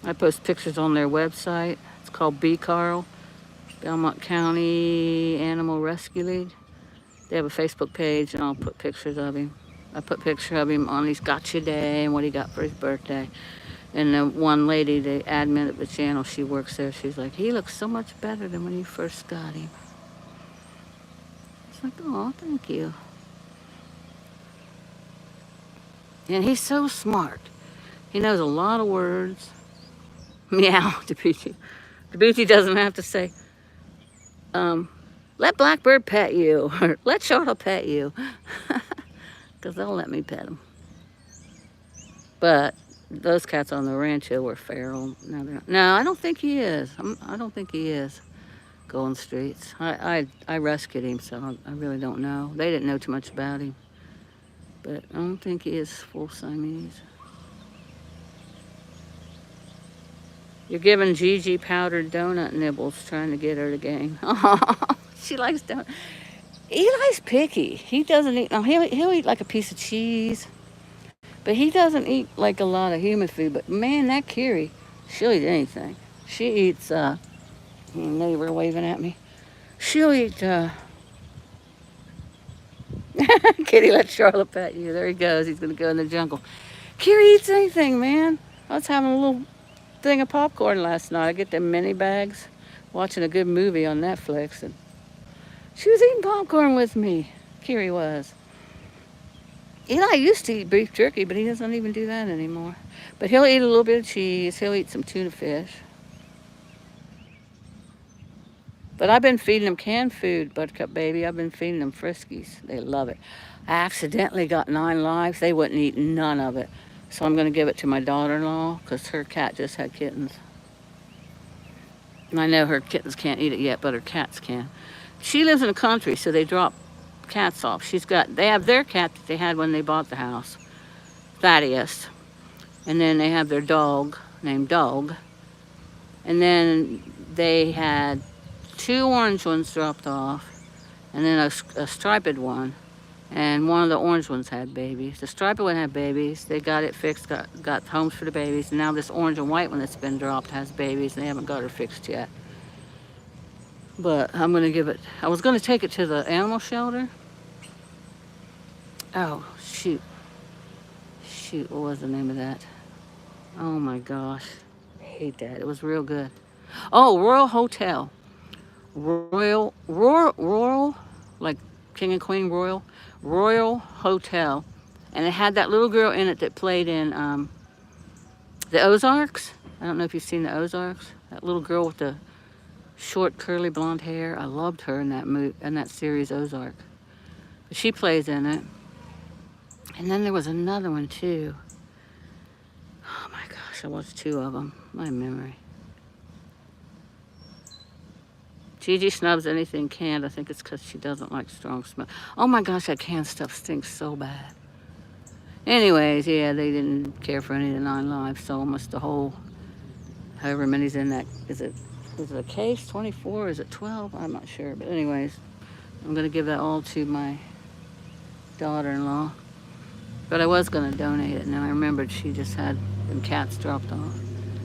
[SPEAKER 1] I post pictures on their website. It's called B. Carl, Belmont County Animal Rescue League. They have a Facebook page, and I'll put pictures of him. I put a picture of him on his gotcha day and what he got for his birthday. And the one lady, the admin of the channel, she works there. She's like, he looks so much better than when you first got him. It's like, oh, thank you. And he's so smart. He knows a lot of words. Meow, Debuchy. Debuchy doesn't have to say, let Blackbird pet you, or let Charlotte pet you. Because they'll let me pet them. But those cats on the rancho were feral. No, I don't think he is. I don't think he is. Golden Streets. I rescued him, so I really don't know. They didn't know too much about him. But I don't think he is full Siamese. You're giving Gigi powdered donut nibbles, trying to get her to gain. Oh, she likes donut. Eli's picky. He doesn't eat. He'll eat like a piece of cheese, but he doesn't eat like a lot of human food. But man, that Kiri, she'll eat anything. She eats. Neighbor waving at me. She'll eat. Kitty, let Charlotte pet you. There he goes. He's gonna go in the jungle. Kiri eats anything, man. I was having a little thing of popcorn last night. I get them mini bags, watching a good movie on Netflix, and she was eating popcorn with me. Kiri was. Eli used to eat beef jerky, but he doesn't even do that anymore. But he'll eat a little bit of cheese. He'll eat some tuna fish. But I've been feeding them canned food, Buttercup Baby. I've been feeding them Friskies. They love it. I accidentally got 9 lives. They wouldn't eat none of it. So I'm going to give it to my daughter-in-law because her cat just had kittens. And I know her kittens can't eat it yet, but her cats can. She lives in the country, so they drop cats off. They have their cat that they had when they bought the house, Thaddeus. And then they have their dog named Dog. And then they had 2 orange ones dropped off, and then a striped one. And one of the orange ones had babies. The striped one had babies. They got it fixed, got homes for the babies. And now this orange and white one that's been dropped has babies, and they haven't got her fixed yet. But I'm going to give it, I was going to take it to the animal shelter. Oh, shoot. Shoot, what was the name of that? Oh my gosh. I hate that. It was real good. Oh, Royal Hotel. Royal, like King and Queen Royal Hotel. And it had that little girl in it that played in the Ozarks. I don't know if you've seen the Ozarks. That little girl with the short curly blonde hair. I loved her in that series Ozark. But she plays in it. And then there was another one too. Oh my gosh, I watched 2 of them. My memory. Gigi snubs anything canned. I think it's because she doesn't like strong smell. Oh my gosh, that canned stuff stinks so bad. Anyways, yeah, they didn't care for any of the 9 lives, so almost the whole, however many's in that, is it a case, 24, is it 12? I'm not sure, but anyways, I'm going to give that all to my daughter-in-law. But I was going to donate it, and then I remembered she just had them cats dropped off.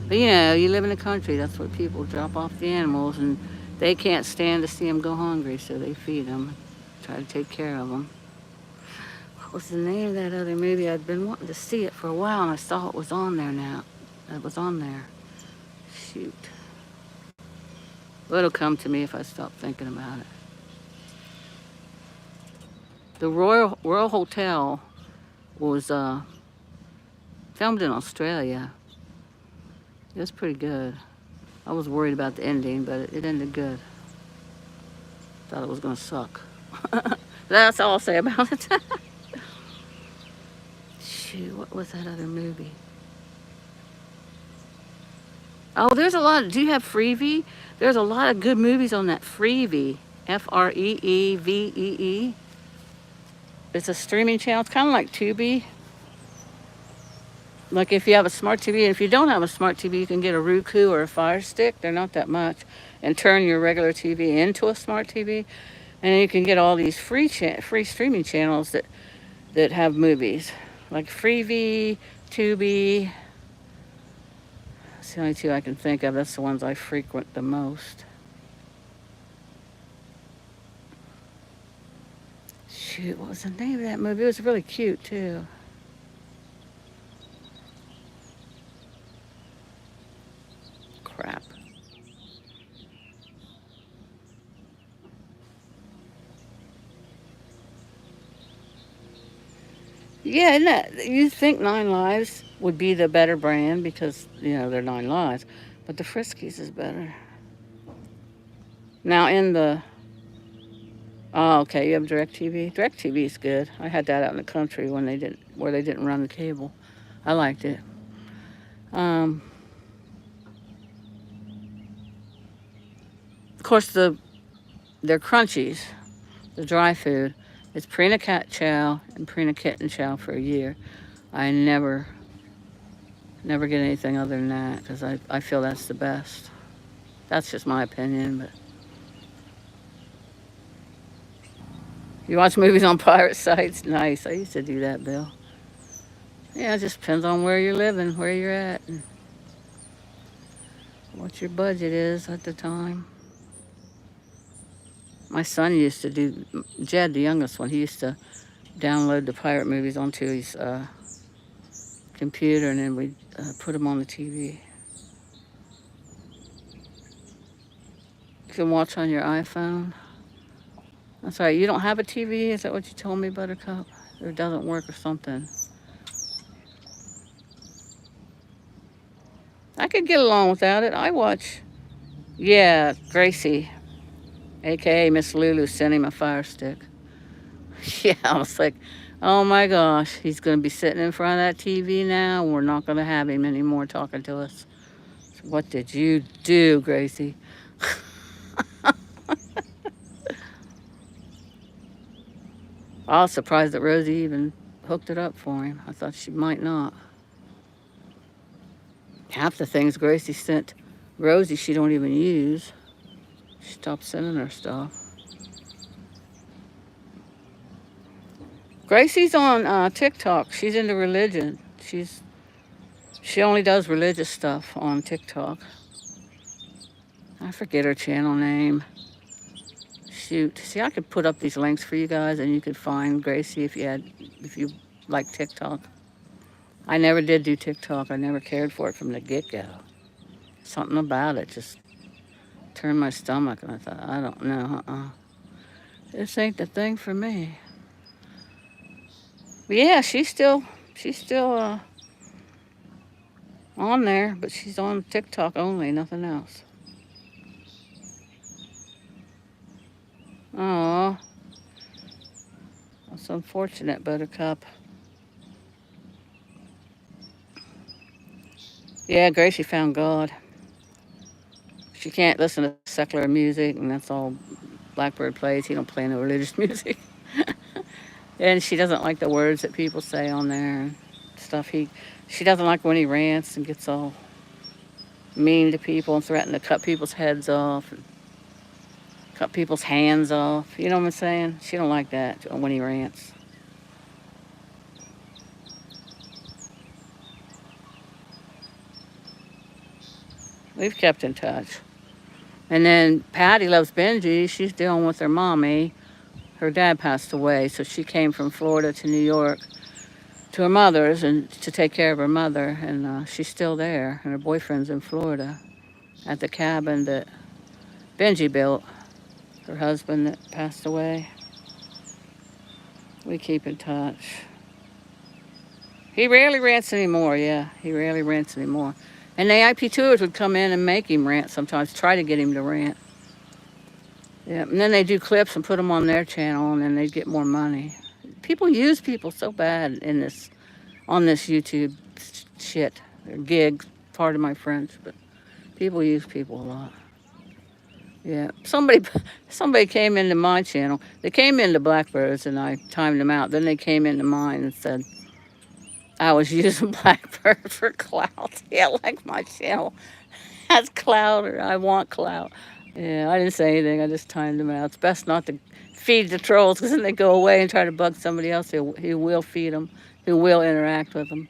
[SPEAKER 1] But you know, you live in the country, that's where people drop off the animals, and they can't stand to see them go hungry, so they feed them, try to take care of them. What was the name of that other movie? I'd been wanting to see it for a while, and I saw it was on there now. It was on there. Shoot. Well, it'll come to me if I stop thinking about it. The Royal Hotel was filmed in Australia. It was pretty good. I was worried about the ending, but it ended good. Thought it was going to suck. That's all I'll say about it. Shoot, what was that other movie? Oh, there's a lot. Do you have Freevee? There's a lot of good movies on that Freevee. Freevee. It's a streaming channel. It's kind of like Tubi. Like if you have a smart TV, and if you don't have a smart TV, you can get a Roku or a Fire Stick. They're not that much, and turn your regular TV into a smart TV, and then you can get all these free streaming channels that have movies, like Freevee, Tubi. It's the only two I can think of. That's the ones I frequent the most. Shoot, what was the name of that movie? It was really cute too. Crap. Yeah, isn't that, you think Nine Lives would be the better brand because, they're Nine Lives, but the Friskies is better. Now in the, oh, okay, you have DirecTV. DirecTV is good. I had that out in the country where they didn't run the cable. I liked it. Um, of course, their crunchies, the dry food, is Purina Cat Chow and Purina Kitten Chow for a year. I never get anything other than that because I feel that's the best. That's just my opinion, but you watch movies on pirate sites? Nice. I used to do that, Bill. Yeah, it just depends on where you're living, where you're at, and what your budget is at the time. My son used to do, Jed, the youngest one, he used to download the pirate movies onto his computer, and then we'd put them on the TV. You can watch on your iPhone. That's right. You don't have a TV? Is that what you told me, Buttercup? Or it doesn't work or something? I could get along without it. I watch. Yeah, Gracie, aka Miss Lulu, sent him a Fire Stick. Yeah, I was like, oh my gosh, he's going to be sitting in front of that TV now. We're not going to have him anymore talking to us. So what did you do, Gracie? I was surprised that Rosie even hooked it up for him. I thought she might not. Half the things Gracie sent Rosie she don't even use. She stopped sending her stuff. Gracie's on TikTok. She's into religion. She only does religious stuff on TikTok. I forget her channel name. Shoot. See, I could put up these links for you guys, and you could find Gracie if you like TikTok. I never did do TikTok. I never cared for it from the get-go. Something about it just turned my stomach, and I thought, I don't know. This ain't the thing for me. But yeah, she's still on there, but she's on TikTok only, nothing else. Oh, that's unfortunate, Buttercup. Yeah, Gracie found God. She can't listen to secular music, and that's all Blackbird plays. He don't play no religious music. And she doesn't like the words that people say on there and stuff. She doesn't like when he rants and gets all mean to people and threaten to cut people's heads off and cut people's hands off. You know what I'm saying? She don't like that when he rants. We've kept in touch. And then Patty loves Benji. She's dealing with her mommy. Her dad passed away, so she came from Florida to New York to her mother's and to take care of her mother. And she's still there, and her boyfriend's in Florida at the cabin that Benji built. Her husband that passed away. We keep in touch. He rarely rants anymore, yeah. He rarely rants anymore. And the IP tours would come in and make him rant sometimes, try to get him to rant. Yeah, and then they do clips and put them on their channel, and then they'd get more money. People use people so bad on this YouTube shit. They're gigs, pardon my French, but people use people a lot. Yeah, somebody came into my channel. They came into Blackbirds, and I timed them out. Then they came into mine and said I was using Blackbird for clout. Yeah, like my channel has clout, or I want clout. Yeah, I didn't say anything. I just timed them out. It's best not to feed the trolls, because then they go away and try to bug somebody else who will feed them, who will interact with them.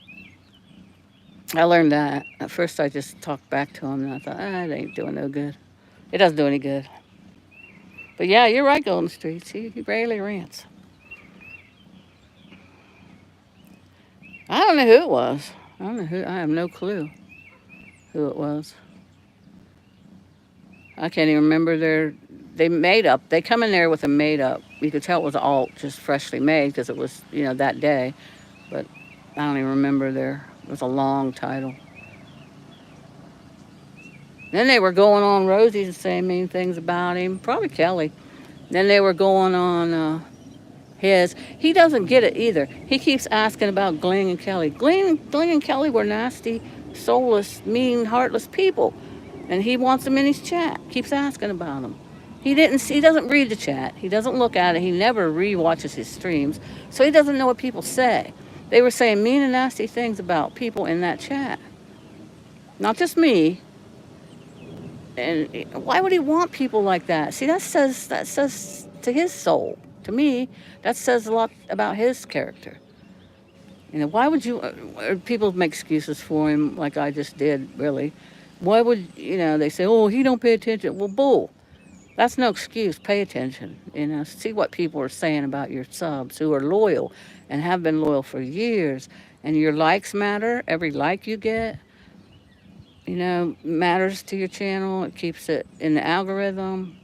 [SPEAKER 1] I learned that. At first, I just talked back to them, and I thought, it ain't doing no good. It doesn't do any good. But yeah, you're right, Golden Streets. He rarely rants. I don't know who it was. I don't know who. I have no clue who it was. I can't even remember their. They made up. They come in there with a made up. You could tell it was alt, just freshly made, because it was that day. But I don't even remember their. It was a long title. Then they were going on Rosie and saying mean things about him. Probably Kelly. Then they were going on his. He doesn't get it either. He keeps asking about Glenn and Kelly. Glenn and Kelly were nasty, soulless, mean, heartless people. And he wants them in his chat. Keeps asking about them. He doesn't read the chat. He doesn't look at it. He never re-watches his streams. So he doesn't know what people say. They were saying mean and nasty things about people in that chat. Not just me. And why would he want people like that? See, that says to his soul. To me, that says a lot about his character. Why would you? People make excuses for him, like I just did. Really, why would they say, "Oh, he don't pay attention"? Well, bull. That's no excuse. Pay attention. See what people are saying about your subs who are loyal and have been loyal for years. And your likes matter. Every like you get, matters to your channel. It keeps it in the algorithm.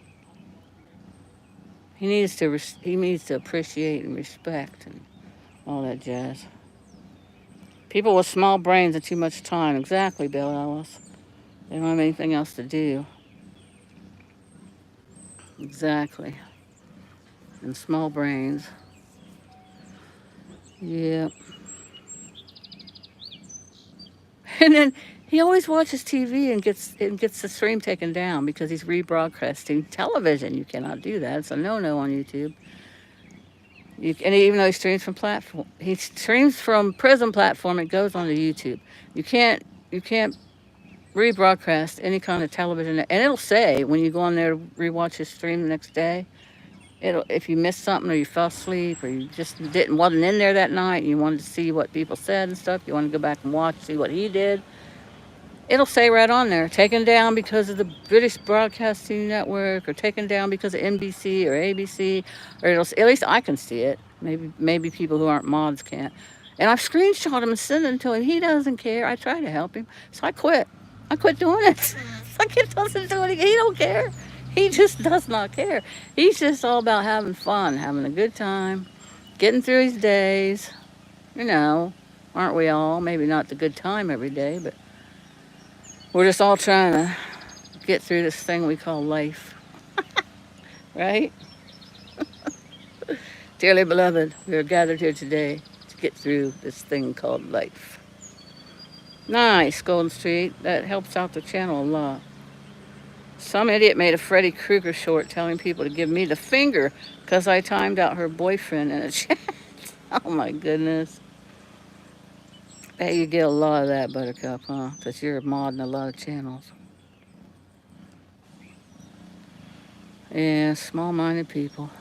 [SPEAKER 1] He needs to appreciate and respect and all that jazz. People with small brains and too much time. Exactly, Bill Ellis. They don't have anything else to do. Exactly. And small brains. Yep. And then he always watches TV and gets the stream taken down because he's rebroadcasting television. You cannot do that. It's a no-no on YouTube. And even though he streams from Prism platform. It goes onto YouTube. You can't rebroadcast any kind of television. And it'll say when you go on there to rewatch his stream the next day. If you missed something or you fell asleep or you just wasn't in there that night and you wanted to see what people said and stuff, you want to go back and see what he did. It'll say right on there, taken down because of the British Broadcasting Network, or taken down because of NBC or ABC, or at least I can see it. Maybe people who aren't mods can't. And I've screenshot him and sent it to him. He doesn't care. I try to help him, so I quit. I quit doing it. It's like it doesn't do anything. He don't care. He just does not care. He's just all about having fun, having a good time, getting through his days. Aren't we all? Maybe not the good time every day, but we're just all trying to get through this thing we call life. Right? Dearly beloved, we are gathered here today to get through this thing called life. Nice, Golden Street. That helps out the channel a lot. Some idiot made a Freddy Krueger short telling people to give me the finger because I timed out her boyfriend in a chat. Oh my goodness. Hey, you get a lot of that, Buttercup, huh? Because you're modding a lot of channels. Yeah, small-minded people.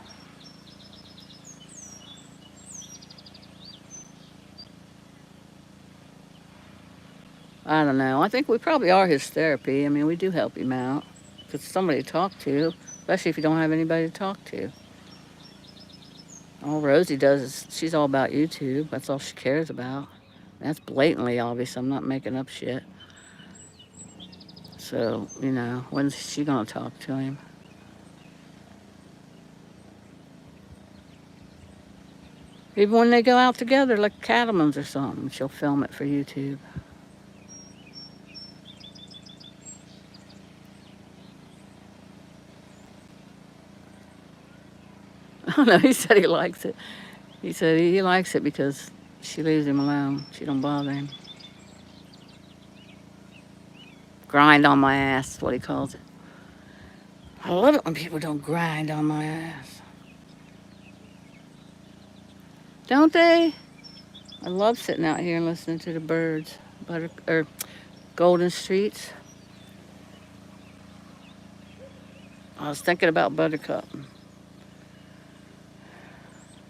[SPEAKER 1] I don't know. I think we probably are his therapy. I mean, we do help him out. Because somebody to talk to, especially if you don't have anybody to talk to. All Rosie does is she's all about YouTube. That's all she cares about. That's blatantly obvious. I'm not making up shit. So, when's she going to talk to him? Even when they go out together, like Cattleman's or something, she'll film it for YouTube. Oh no, he said he likes it. He said he likes it because she leaves him alone. She don't bother him. Grind on my ass, is what he calls it. I love it when people don't grind on my ass. Don't they? I love sitting out here and listening to the birds. Golden Streets. I was thinking about Buttercup.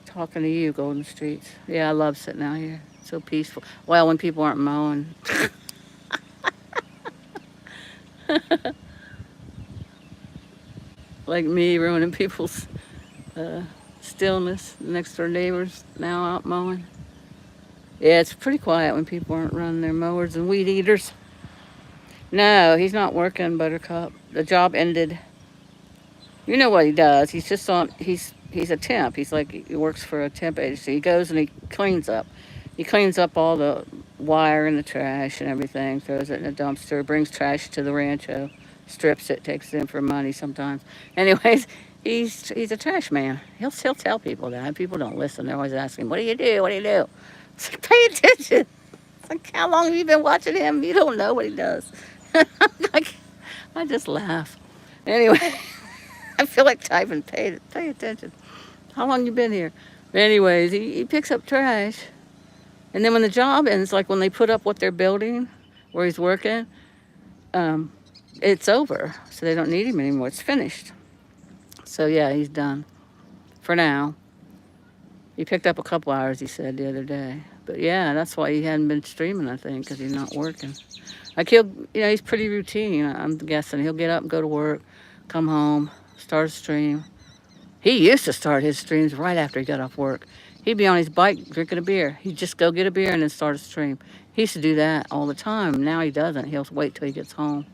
[SPEAKER 1] Talking to you, Golden Streets. Yeah, I love sitting out here. So peaceful. Well, when people aren't mowing. Like me ruining people's uh, stillness. Next door neighbors now out mowing. Yeah, it's pretty quiet when people aren't running their mowers and weed eaters. No, he's not working, Buttercup. The job ended. You know what he does? He's just on. He's a temp. He's like he works for a temp agency. He goes and he cleans up. He cleans up all the wire and the trash and everything. Throws it in a dumpster. Brings trash to the rancho. Strips it. Takes it in for money sometimes. Anyways, he's a trash man. He'll tell people that. People don't listen. They're always asking, "What do you do? What do you do?" It's like, pay attention. It's like, how long have you been watching him? You don't know what he does. Like, I just laugh. Anyway. I feel like typing, pay attention. How long you been here? But anyways, he picks up trash. And then when the job ends, like when they put up what they're building, where he's working, it's over. So they don't need him anymore. It's finished. So yeah, he's done. For now. He picked up a couple hours, he said, the other day. But yeah, that's why he hadn't been streaming, I think, because he's not working. Like he's pretty routine. I'm guessing he'll get up and go to work, come home, start a stream. He used to start his streams right after he got off work. He'd be on his bike drinking a beer. He'd just go get a beer and then start a stream. He used to do that all the time. Now he doesn't. He'll wait till he gets home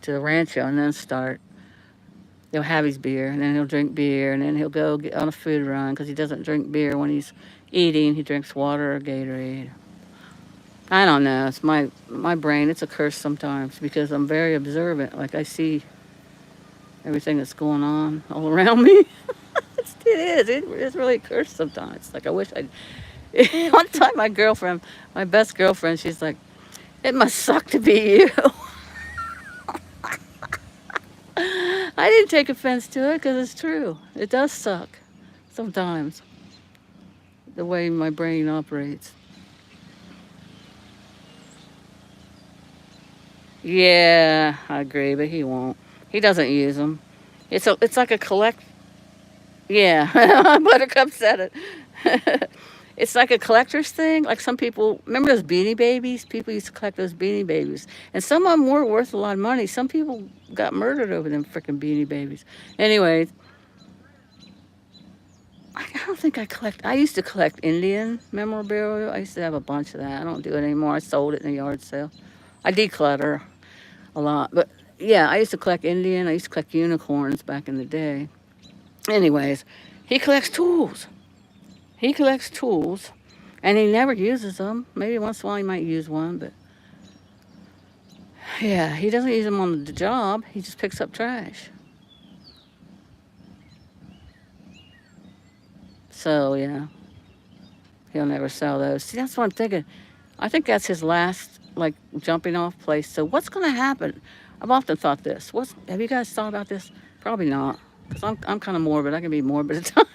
[SPEAKER 1] to the rancho and then start. He'll have his beer and then he'll drink beer and then he'll go get on a food run because he doesn't drink beer when he's eating. He drinks water or Gatorade. I don't know. It's my brain. It's a curse sometimes because I'm very observant. Like I see everything that's going on all around me. It is. It's really a curse sometimes. Like I wish I'd. One time, my best girlfriend, she's like, "It must suck to be you." I didn't take offense to it because it's true. It does suck sometimes. The way my brain operates. Yeah, I agree, but he won't. He doesn't use them. It's like a collect. Yeah, Buttercup said it. It's like a collector's thing. Like some people, remember those Beanie Babies? People used to collect those Beanie Babies. And some of them were worth a lot of money. Some people got murdered over them freaking Beanie Babies. Anyways, I don't think I collect. I used to collect Indian memorabilia. I used to have a bunch of that. I don't do it anymore. I sold it in a yard sale. I declutter a lot. But yeah, I used to collect Indian. I used to collect unicorns back in the day. Anyways, he collects tools. He collects tools, and he never uses them. Maybe once in a while he might use one, but yeah, he doesn't use them on the job. He just picks up trash. So yeah, he'll never sell those. See, that's what I'm thinking. I think that's his last like jumping off place. So what's going to happen? I've often thought this. Have you guys thought about this? Probably not, because I'm kind of morbid. I can be morbid at times.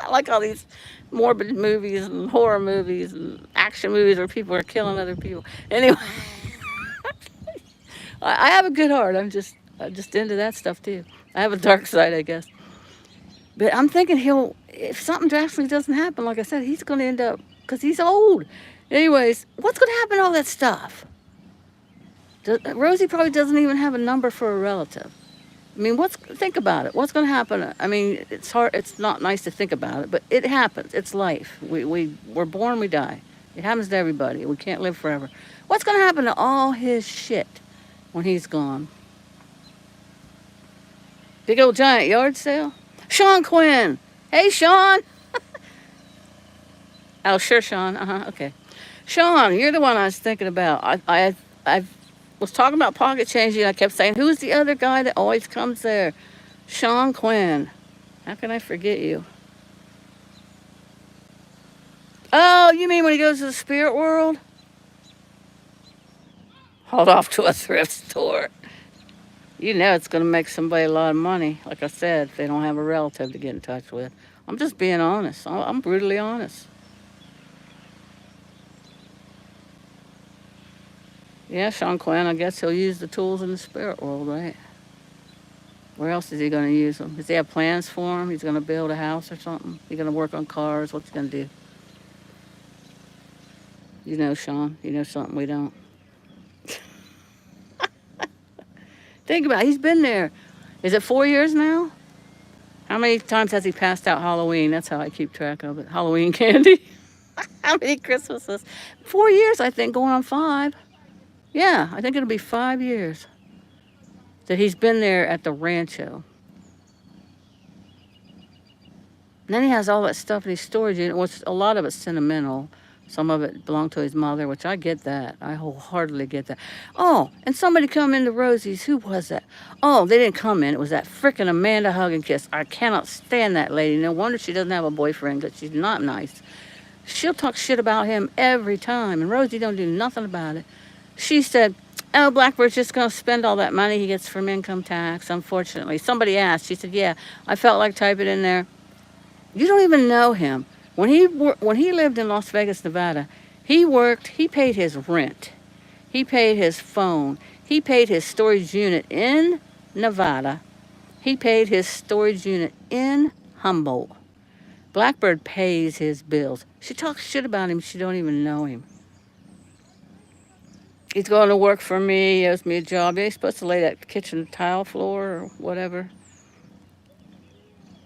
[SPEAKER 1] I like all these morbid movies and horror movies and action movies where people are killing other people. Anyway, I have a good heart. I'm just into that stuff too. I have a dark side, I guess. But I'm thinking if something drastically doesn't happen, like I said, he's going to end up, because he's old. Anyways, what's going to happen to all that stuff? Rosie probably doesn't even have a number for a relative. I mean, think about it. What's going to happen? I mean, it's hard. It's not nice to think about it, but it happens. It's life. We're born, we die. It happens to everybody. We can't live forever. What's going to happen to all his shit when he's gone? Big old giant yard sale? Sean Quinn. Hey, Sean. Oh, sure, Sean. Okay. Sean, you're the one I was thinking about. I was talking about pocket changing. I kept saying, who's the other guy that always comes there? Sean Quinn. How can I forget you? Oh, you mean when he goes to the spirit world? Hauled off to a thrift store. You know it's going to make somebody a lot of money. Like I said, if they don't have a relative to get in touch with. I'm just being honest. I'm brutally honest. Yeah, Sean Quinn, I guess he'll use the tools in the spirit world, right? Where else is he going to use them? Does he have plans for him? He's going to build a house or something? He's going to work on cars? What's he going to do? You know, Sean. You know something we don't. Think about it. He's been there. Is it 4 years now? How many times has he passed out Halloween? That's how I keep track of it. Halloween candy. How many Christmases? 4 years, I think, going on 5. Yeah, I think it'll be 5 years that he's been there at the rancho. And then he has all that stuff in his storage unit, which a lot of it's sentimental. Some of it belonged to his mother, which I get that. I wholeheartedly get that. Oh, and somebody come into Rosie's. Who was that? Oh, they didn't come in. It was that frickin' Amanda Hug and Kiss. I cannot stand that lady. No wonder she doesn't have a boyfriend, because she's not nice. She'll talk shit about him every time, and Rosie don't do nothing about it. She said, oh, Blackbird's just going to spend all that money he gets from income tax, unfortunately. Somebody asked. She said, yeah, I felt like typing in there. You don't even know him. When he lived in Las Vegas, Nevada, he worked, he paid his rent. He paid his phone. He paid his storage unit in Nevada. He paid his storage unit in Humboldt. Blackbird pays his bills. She talks shit about him. She don't even know him. He's going to work for me. He owes me a job. He's supposed to lay that kitchen tile floor or whatever.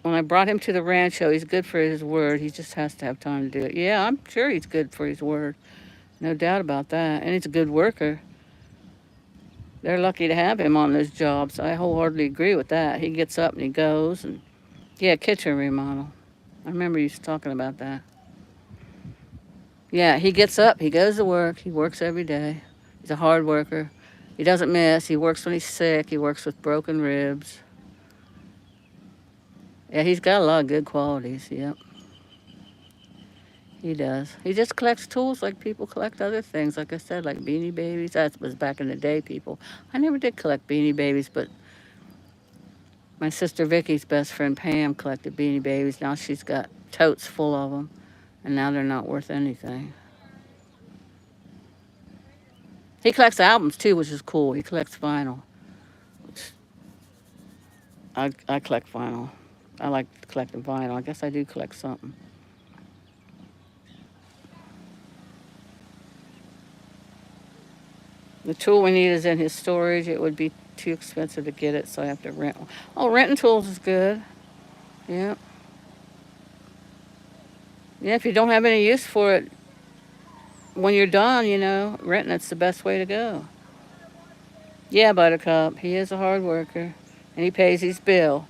[SPEAKER 1] When I brought him to the rancho, he's good for his word. He just has to have time to do it. Yeah, I'm sure he's good for his word. No doubt about that. And he's a good worker. They're lucky to have him on those jobs. I wholeheartedly agree with that. He gets up and he goes. And yeah, kitchen remodel. I remember you talking about that. Yeah, he gets up. He goes to work. He works every day. He's a hard worker. He doesn't miss. He works when he's sick. He works with broken ribs. Yeah, he's got a lot of good qualities. Yep, he does. He just collects tools like people collect other things. Like I said, like Beanie Babies. That was back in the day, people. I never did collect Beanie Babies, but my sister Vicky's best friend Pam collected Beanie Babies. Now she's got totes full of them, and now they're not worth anything. He collects albums too, which is cool. He collects vinyl. I collect vinyl. I like collecting vinyl. I guess I do collect something. The tool we need is in his storage. It would be too expensive to get it, so I have to rent one. Oh, renting tools is good. Yeah. Yeah, if you don't have any use for it when you're done, renting it's the best way to go. Yeah, Buttercup. He is a hard worker, and he pays his bill.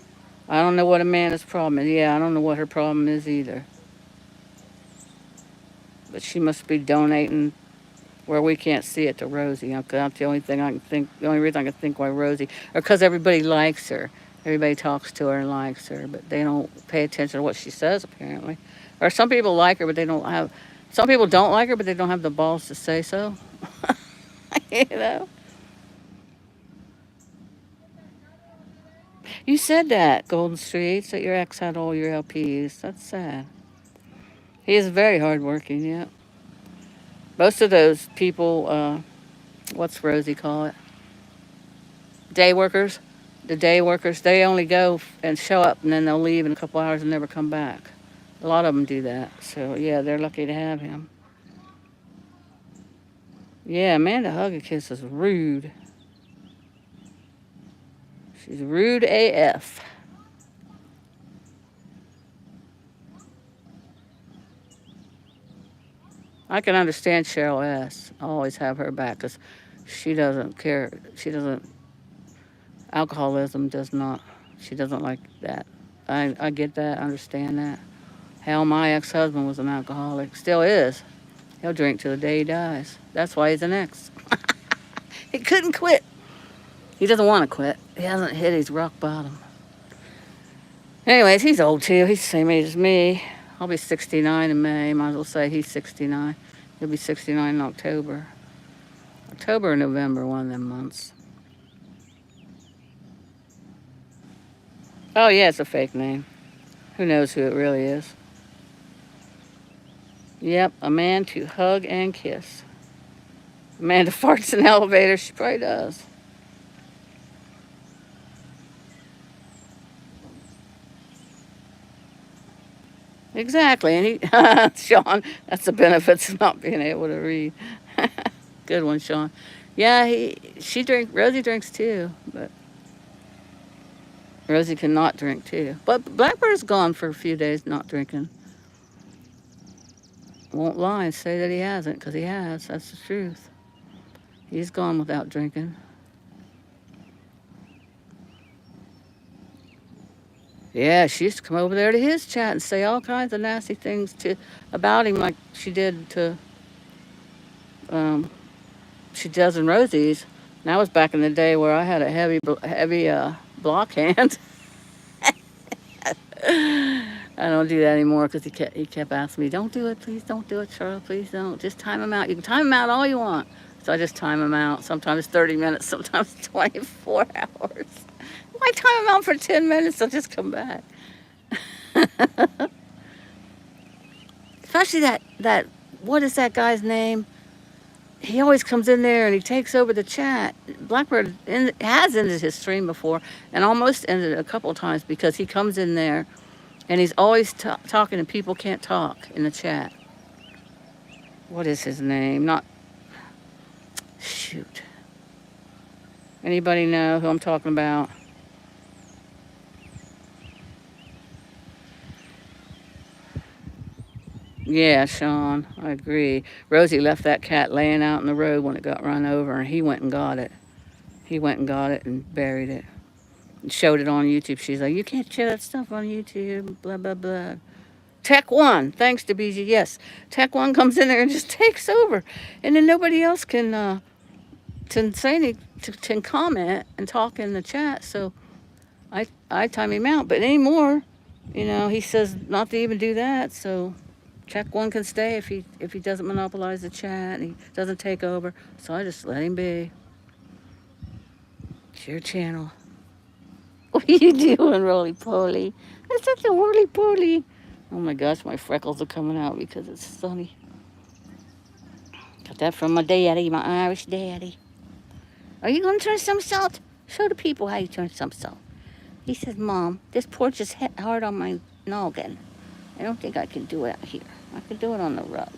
[SPEAKER 1] I don't know what Amanda's problem is. Yeah, I don't know what her problem is either. But she must be donating where we can't see it to Rosie. That's the only thing I can think. The only reason I can think why Rosie, or because everybody likes her. Everybody talks to her and likes her, but they don't pay attention to what she says apparently. Or some people like her, but they don't have. Some people don't like her, but they don't have the balls to say so. you know. You said that, Golden Streets, that your ex had all your LPs. That's sad. He is very hardworking, yeah. Most of those people, what's Rosie call it? Day workers. The day workers, they only go and show up and then they'll leave in a couple hours and never come back. A lot of them do that. So, yeah, they're lucky to have him. Yeah, Amanda Huggikiss is rude. She's rude AF. I can understand Cheryl S. I always have her back because she doesn't care. She doesn't, alcoholism does not, she doesn't like that. I get that, I understand that. Hell, my ex-husband was an alcoholic. Still is. He'll drink till the day he dies. That's why he's an ex. He couldn't quit. He doesn't want to quit. He hasn't hit his rock bottom. Anyways, he's old too. He's the same age as me. I'll be 69 in May. Might as well say he's 69. He'll be 69 in October. October or November, one of them months. Oh, yeah, it's a fake name. Who knows who it really is? Yep, a man to hug and kiss. Amanda farts in the elevator. She probably does. Exactly. And he, Sean, that's the benefits of not being able to read. Good one, Sean. Yeah, Rosie drinks too, but Rosie cannot drink too. But Blackbird's gone for a few days not drinking. Won't lie and say that he hasn't, because he has. That's the truth. He's gone without drinking. Yeah, she used to come over there to his chat and say all kinds of nasty things about him, like she did to um, she does in Rosie's. And that was back in the day where I had a heavy block hand. I don't do that anymore because he kept asking me, "Don't do it, please. Don't do it, Charlotte. Please don't. Just time him out. You can time him out all you want." So I just time him out. Sometimes 30 minutes, sometimes 24 hours. Why time him out for 10 minutes? I'll just come back. Especially that what is that guy's name? He always comes in there and he takes over the chat. Blackbird has ended his stream before and almost ended it a couple of times because he comes in there and he's always talking and people can't talk in the chat. What is his name? Not shoot. Anybody know who I'm talking about? Yeah, Sean, I agree. Rosie left that cat laying out in the road when it got run over, and he went and got it. He went and got it and buried it and showed it on YouTube. She's like, "You can't show that stuff on YouTube, blah, blah, blah." Tech One, thanks to BG. Yes, Tech One comes in there and just takes over. And then nobody else can say any, can comment and talk in the chat. So I time him out. But anymore, he says not to even do that. So Tech One can stay if he doesn't monopolize the chat and he doesn't take over. So I just let him be. It's your channel. What are you doing, roly poly? That's such a roly poly. Oh my gosh, my freckles are coming out because it's sunny. Got that from my daddy, my Irish daddy. Are you gonna turn some salt? Show the people how you turn some salt. He says, "Mom, this porch is hard on my noggin. I don't think I can do it out here. I can do it on the rug."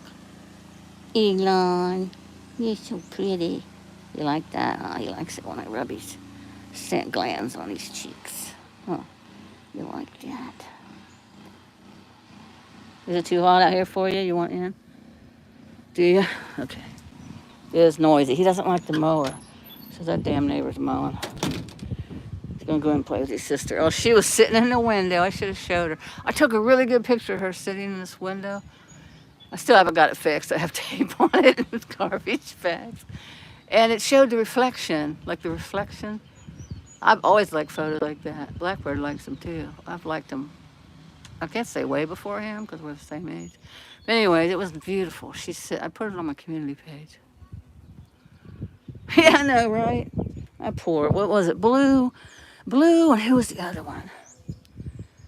[SPEAKER 1] Elon, you're so pretty. You like that? Oh, he likes it when I rub his scent glands on his cheeks. Huh. You like that? Is it too hot out here for you? You want in? Do you? Okay. It is noisy. He doesn't like the mower. So that damn neighbor's mowing. He's gonna go and play with his sister. Oh, she was sitting in the window. I should have showed her. I took a really good picture of her sitting in this window. I still haven't got it fixed. I have tape on it with garbage bags. And it showed the reflection, like the reflection. I've always liked photos like that. Blackbird likes them too. I've liked them. I can't say way before him because we're the same age. But anyways, it was beautiful. I put it on my community page. Yeah, I know, right? I poor. What was it? Blue, and who was the other one?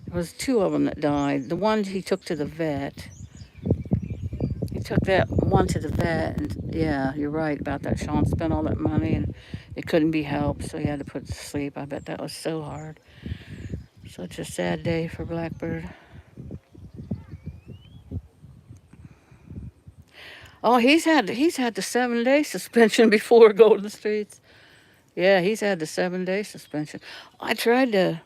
[SPEAKER 1] There was two of them that died. The one he took to the vet. He took that one to the vet, and yeah, you're right about that. Sean spent all that money, and it couldn't be helped, so he had to put it to sleep. I bet that was so hard. Such a sad day for Blackbird. Oh, he's had the 7-day suspension before go to the streets. Yeah, he's had the 7-day suspension. I tried to.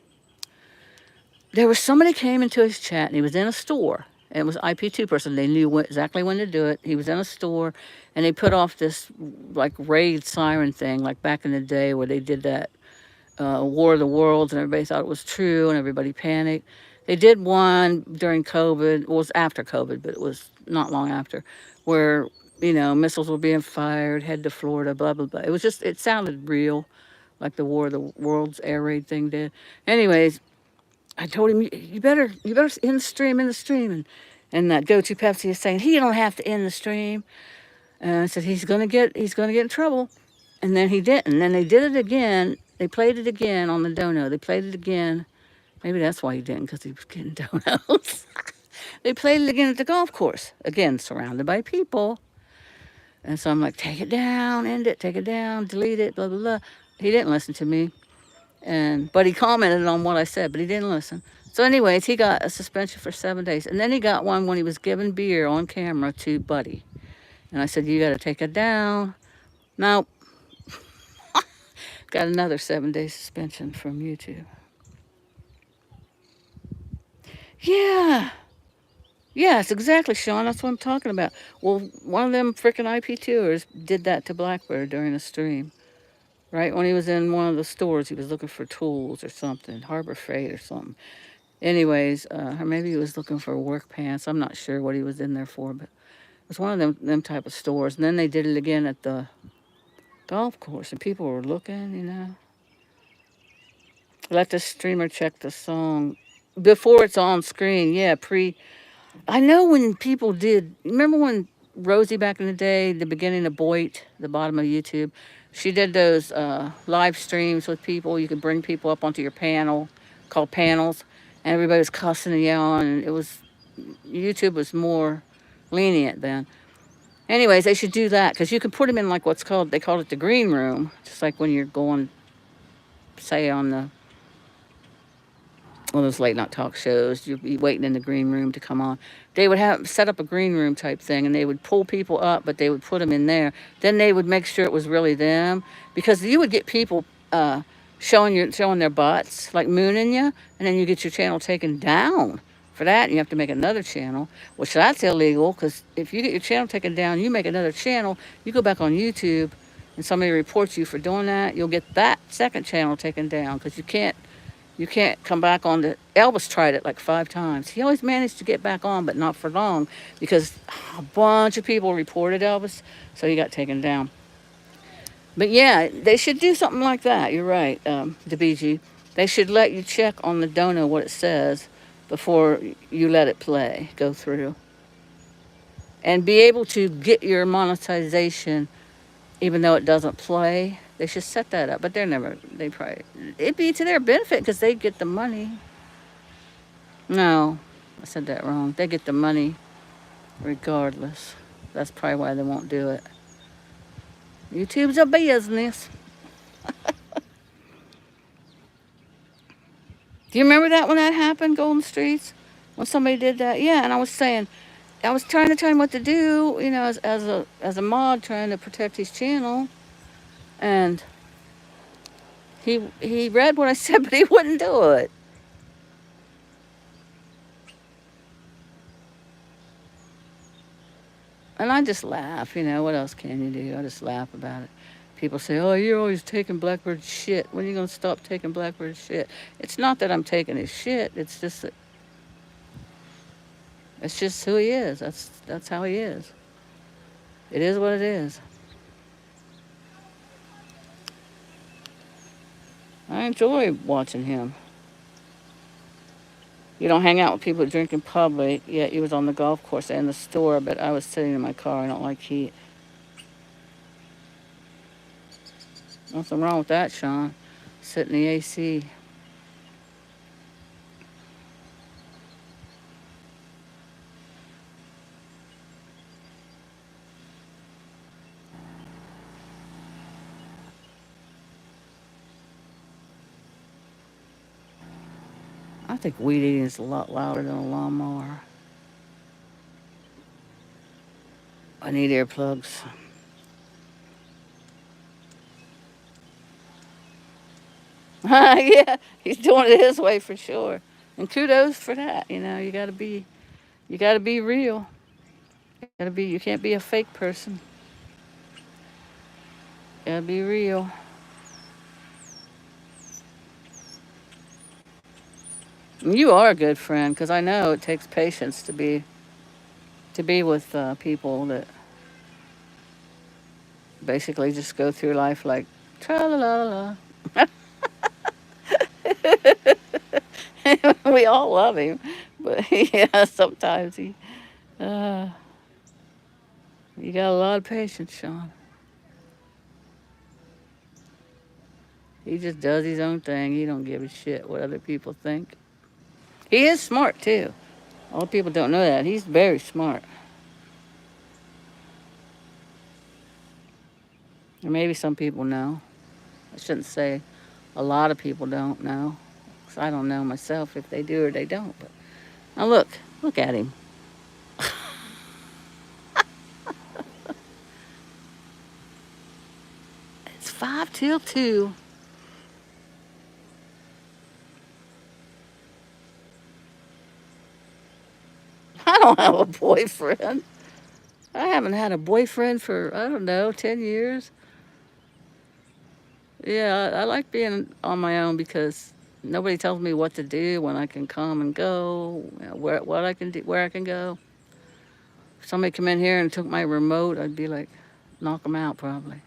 [SPEAKER 1] There was somebody came into his chat and he was in a store. And it was IP2 person. They knew exactly when to do it. He was in a store, and they put off this like raid siren thing, like back in the day where they did that War of the Worlds, and everybody thought it was true, and everybody panicked. They did one during COVID. It was after COVID, but it was not long after, where missiles were being fired, head to Florida, blah blah blah. It sounded real, like the War of the Worlds air raid thing did. Anyways, I told him, you better end the stream, and that go-to Pepsi is saying he don't have to end the stream. And I said he's gonna get in trouble, and then he didn't. And then they did it again. They played it again on the dono. They played it again Maybe that's why he didn't, because he was getting donuts. They played it again at the golf course. Again, surrounded by people. And so I'm like, take it down, end it, take it down, delete it, blah, blah, blah. He didn't listen to me. But he commented on what I said, but he didn't listen. So, anyways, he got a suspension for 7 days. And then he got one when he was giving beer on camera to Buddy. And I said, you got to take it down. Nope. Got another 7 day suspension from YouTube. Yeah. Yes, exactly, Sean. That's what I'm talking about. Well, one of them freaking IP2ers did that to Blackbird during a stream. Right when he was in one of the stores, he was looking for tools or something, Harbor Freight or something. Anyways, or maybe he was looking for work pants. I'm not sure what he was in there for, but it was one of them type of stores. And then they did it again at the golf course, and people were looking. Let the streamer check the song before it's on screen. Yeah, I know when people did. Remember when Rosie back in the day, the beginning of Boit, the bottom of YouTube, she did those live streams with people. You could bring people up onto your panel, called panels, and everybody was cussing and yelling. And YouTube was more lenient then. Anyways, they should do that because you can put them in like they called it the green room, just like when you're going, say, on one of those late night talk shows. You'd be waiting in the green room to come on. They would have set up a green room type thing, and they would pull people up, but they would put them in there. Then they would make sure it was really them, because you would get people showing their butts, like mooning you, and then you get your channel taken down for that, and you have to make another channel, which that's illegal, because if you get your channel taken down, you make another channel, you go back on YouTube, and somebody reports you for doing that, you'll get that second channel taken down, because you can't come back on the. Elvis tried it like 5 times. He always managed to get back on, but not for long, because a bunch of people reported Elvis, so he got taken down. But yeah, they should do something like that. You're right, the BG. They should let you check on the dono what it says before you let it go through, and be able to get your monetization even though it doesn't play. They should set that up, but it'd be to their benefit because they get the money. No, I said that wrong. They get the money regardless. That's probably why they won't do it. YouTube's a business. Do you remember that when that happened, Golden Streets? When somebody did that? Yeah, and I was trying to tell him what to do, as a mod trying to protect his channel. And he read what I said, but he wouldn't do it. And I just laugh, what else can you do? I just laugh about it. People say, oh, you're always taking Blackbird's shit. When are you going to stop taking Blackbird's shit? It's not that I'm taking his shit. It's just who he is. That's how he is. It is what it is. I enjoy watching him. You don't hang out with people who drink in public, yet he was on the golf course and the store, but I was sitting in my car. I don't like heat. Nothing wrong with that, Sean. Sit in the AC. I think weed eating is a lot louder than a lawnmower. I need earplugs. Yeah, he's doing it his way for sure. And kudos for that. You gotta be real. You can't be a fake person. You gotta be real. And you are a good friend, because I know it takes patience to be with people that basically just go through life like tra la la la. We all love him, but yeah, sometimes uh, you got a lot of patience, Sean. He just does his own thing. He don't give a shit what other people think. He is smart too. A lot of people don't know that. He's very smart. Or maybe some people know. I shouldn't say a lot of people don't know. 'Cause I don't know myself if they do or they don't. But now look at him. It's 5 till 2. I don't have a boyfriend. I haven't had a boyfriend for, I don't know, 10 years. Yeah, I like being on my own because nobody tells me what to do, when I can come and go, what I can do, where I can go. If somebody come in here and took my remote, I'd be like, knock them out probably.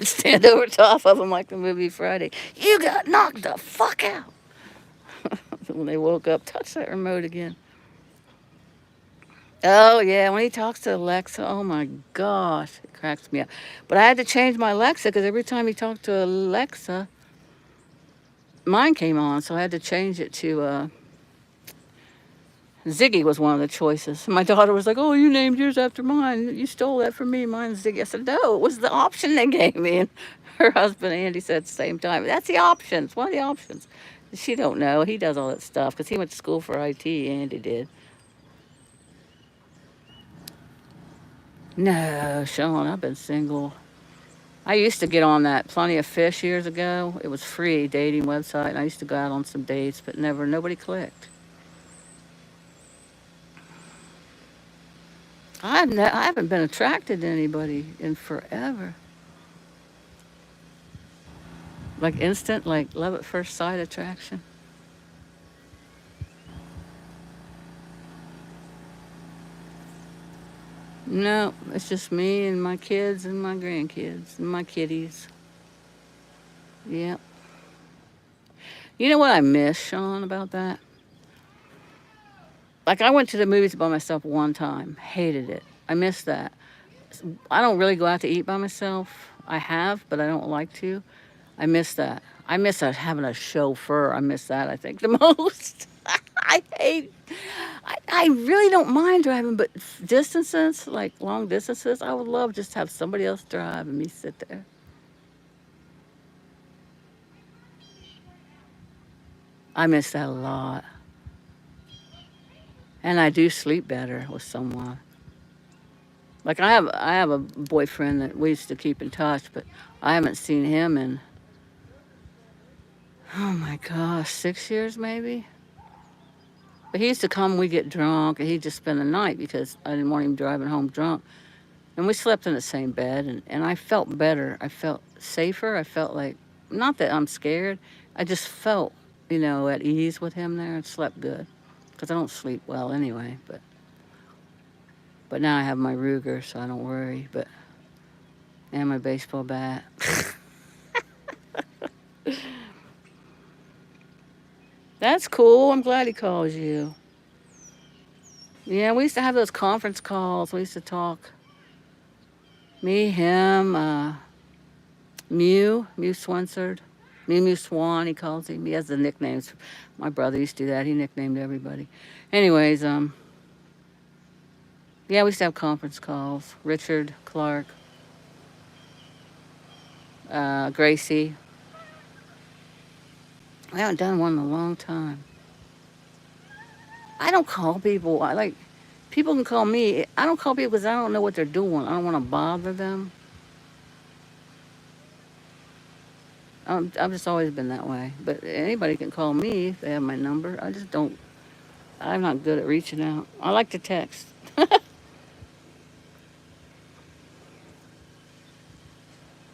[SPEAKER 1] Stand over top of them like the movie Friday. You got knocked the fuck out. When they woke up, touch that remote again. Oh yeah, when he talks to Alexa, oh my gosh, it cracks me up. But I had to change my Alexa because every time he talked to Alexa, mine came on, so I had to change it to Ziggy was one of the choices. My daughter was like, "Oh, you named yours after mine. You stole that from me. Mine's Ziggy." I said, "No, it was the option they gave me." And her husband Andy said at the same time, "That's the option. It's one of the options." She don't know. He does all that stuff because he went to school for IT. Andy did. No, Sean, I've been single. I used to get on that Plenty of Fish years ago. It was free dating website, and I used to go out on some dates, but nobody clicked. I haven't been attracted to anybody in forever. Like instant, like love at first sight attraction. No, it's just me and my kids and my grandkids and my kitties. Yep. You know what I miss, Sean, about that? Like I went to the movies by myself one time, hated it. I miss that. I don't really go out to eat by myself. I have, but I don't like to. I miss that. I miss having a chauffeur. I miss that, I think, the most. I hate. I really don't mind driving, but distances, like long distances, I would love just to have somebody else drive and me sit there. I miss that a lot. And I do sleep better with someone. Like I have a boyfriend that we used to keep in touch, but I haven't seen him in, oh my gosh, 6 years maybe. But he used to come, we get drunk, and he'd just spend the night because I didn't want him driving home drunk. And we slept in the same bed, and I felt better. I felt safer. I felt like, not that I'm scared, I just felt, at ease with him there and slept good. Because I don't sleep well anyway. But now I have my Ruger, so I don't worry. And my baseball bat. That's cool. I'm glad he calls you. Yeah, we used to have those conference calls. We used to talk. Me, him, Mew Swensard. Mew Swan, he calls him. He has the nicknames. My brother used to do that. He nicknamed everybody. Anyways, yeah, we used to have conference calls. Richard, Clark, Gracie. I haven't done one in a long time. I don't call people. I like people can call me. I don't call people because I don't know what they're doing. I don't want to bother them. I've just always been that way. But anybody can call me if they have my number. I just don't. I'm not good at reaching out. I like to text.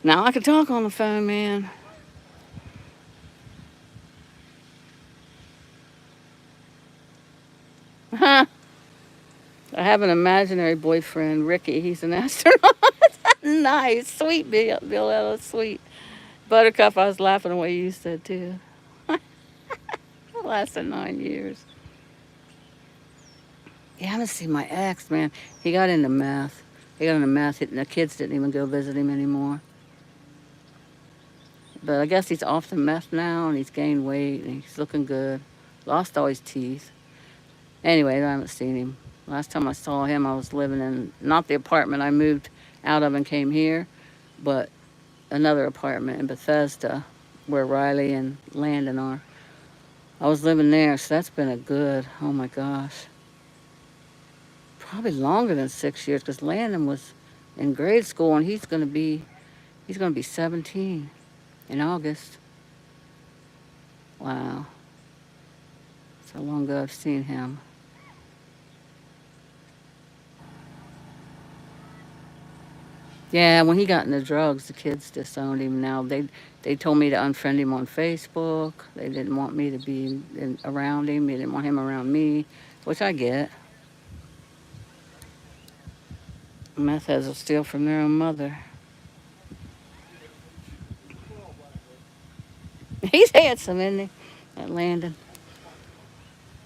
[SPEAKER 1] Now I can talk on the phone, man. I have an imaginary boyfriend, Ricky. He's an astronaut. Nice, sweet Bill Ellis, sweet. Buttercup, I was laughing the way you said too. It lasted 9 years. Yeah, I haven't seen my ex, man. He got into meth. He got into meth, and the kids didn't even go visit him anymore. But I guess he's off the meth now, and he's gained weight, and he's looking good. Lost all his teeth. Anyway, I haven't seen him. Last time I saw him, I was living in not the apartment I moved out of and came here, but another apartment in Bethesda where Riley and Landon are. I was living there, so that's been a good, oh my gosh, probably longer than 6 years because Landon was in grade school and he's gonna be 17 in August. Wow, that's how long ago I've seen him. Yeah, when he got into drugs, the kids disowned him. Now they told me to unfriend him on Facebook. They didn't want me to be around him. They didn't want him around me, which I get. Meth heads will steal from their own mother. He's handsome, isn't he? That Landon.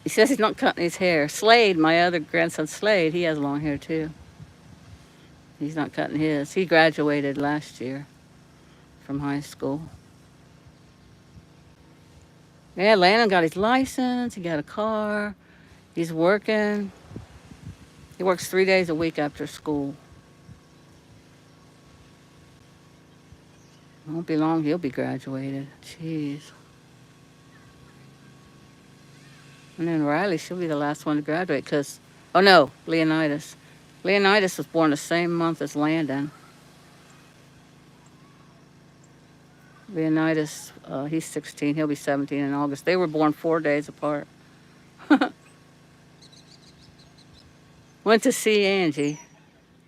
[SPEAKER 1] He says he's not cutting his hair. Slade, my other grandson Slade, he has long hair too. He's not cutting his. He graduated last year from high school. Yeah, Landon got his license. He got a car. He's working. He works 3 days a week after school. It won't be long. He'll be graduated. Jeez. And then Riley, she'll be the last one to graduate because, oh no, Leonidas. Leonidas was born the same month as Landon. Leonidas, he's 16. He'll be 17 in August. They were born 4 days apart. Went to see Angie,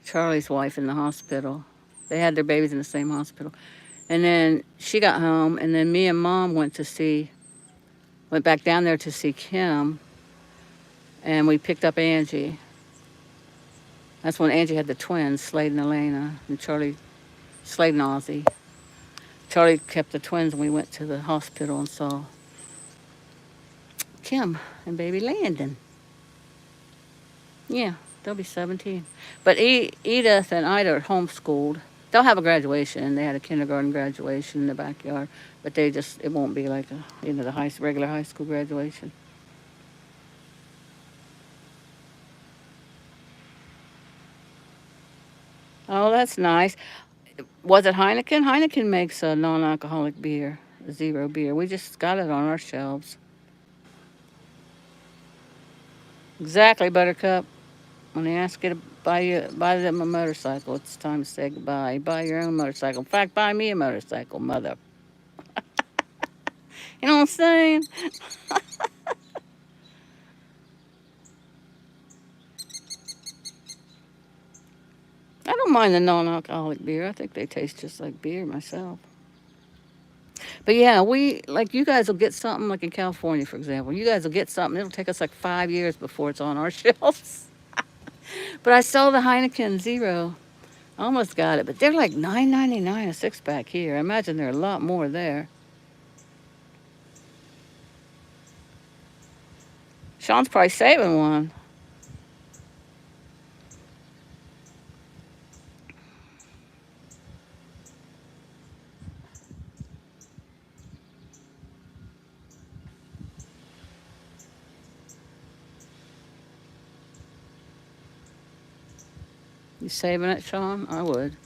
[SPEAKER 1] Charlie's wife, in the hospital. They had their babies in the same hospital. And then she got home, and then me and Mom went back down there to see Kim, and we picked up Angie. That's when Angie had the twins, Slade and Elena, and Slade and Ozzy. Charlie kept the twins, and we went to the hospital and saw Kim and baby Landon. Yeah, they'll be 17. But Edith and Ida are homeschooled. They'll have a graduation. They had a kindergarten graduation in the backyard, but it won't be like the regular high school graduation. Oh, that's nice. Was it Heineken? Heineken makes a non-alcoholic beer, zero beer. We just got it on our shelves. Exactly, Buttercup. When they ask you to buy them a motorcycle, it's time to say goodbye. Buy your own motorcycle. In fact, buy me a motorcycle, mother. You know what I'm saying? I don't mind the non-alcoholic beer. I think they taste just like beer myself. But yeah, you guys will get something like in California, for example. You guys will get something. It'll take us like 5 years before it's on our shelves. But I saw the Heineken Zero. I almost got it, but they're like $9.99 a six pack here. I imagine there are a lot more there. Sean's probably saving one. You saving it, Sean? I would.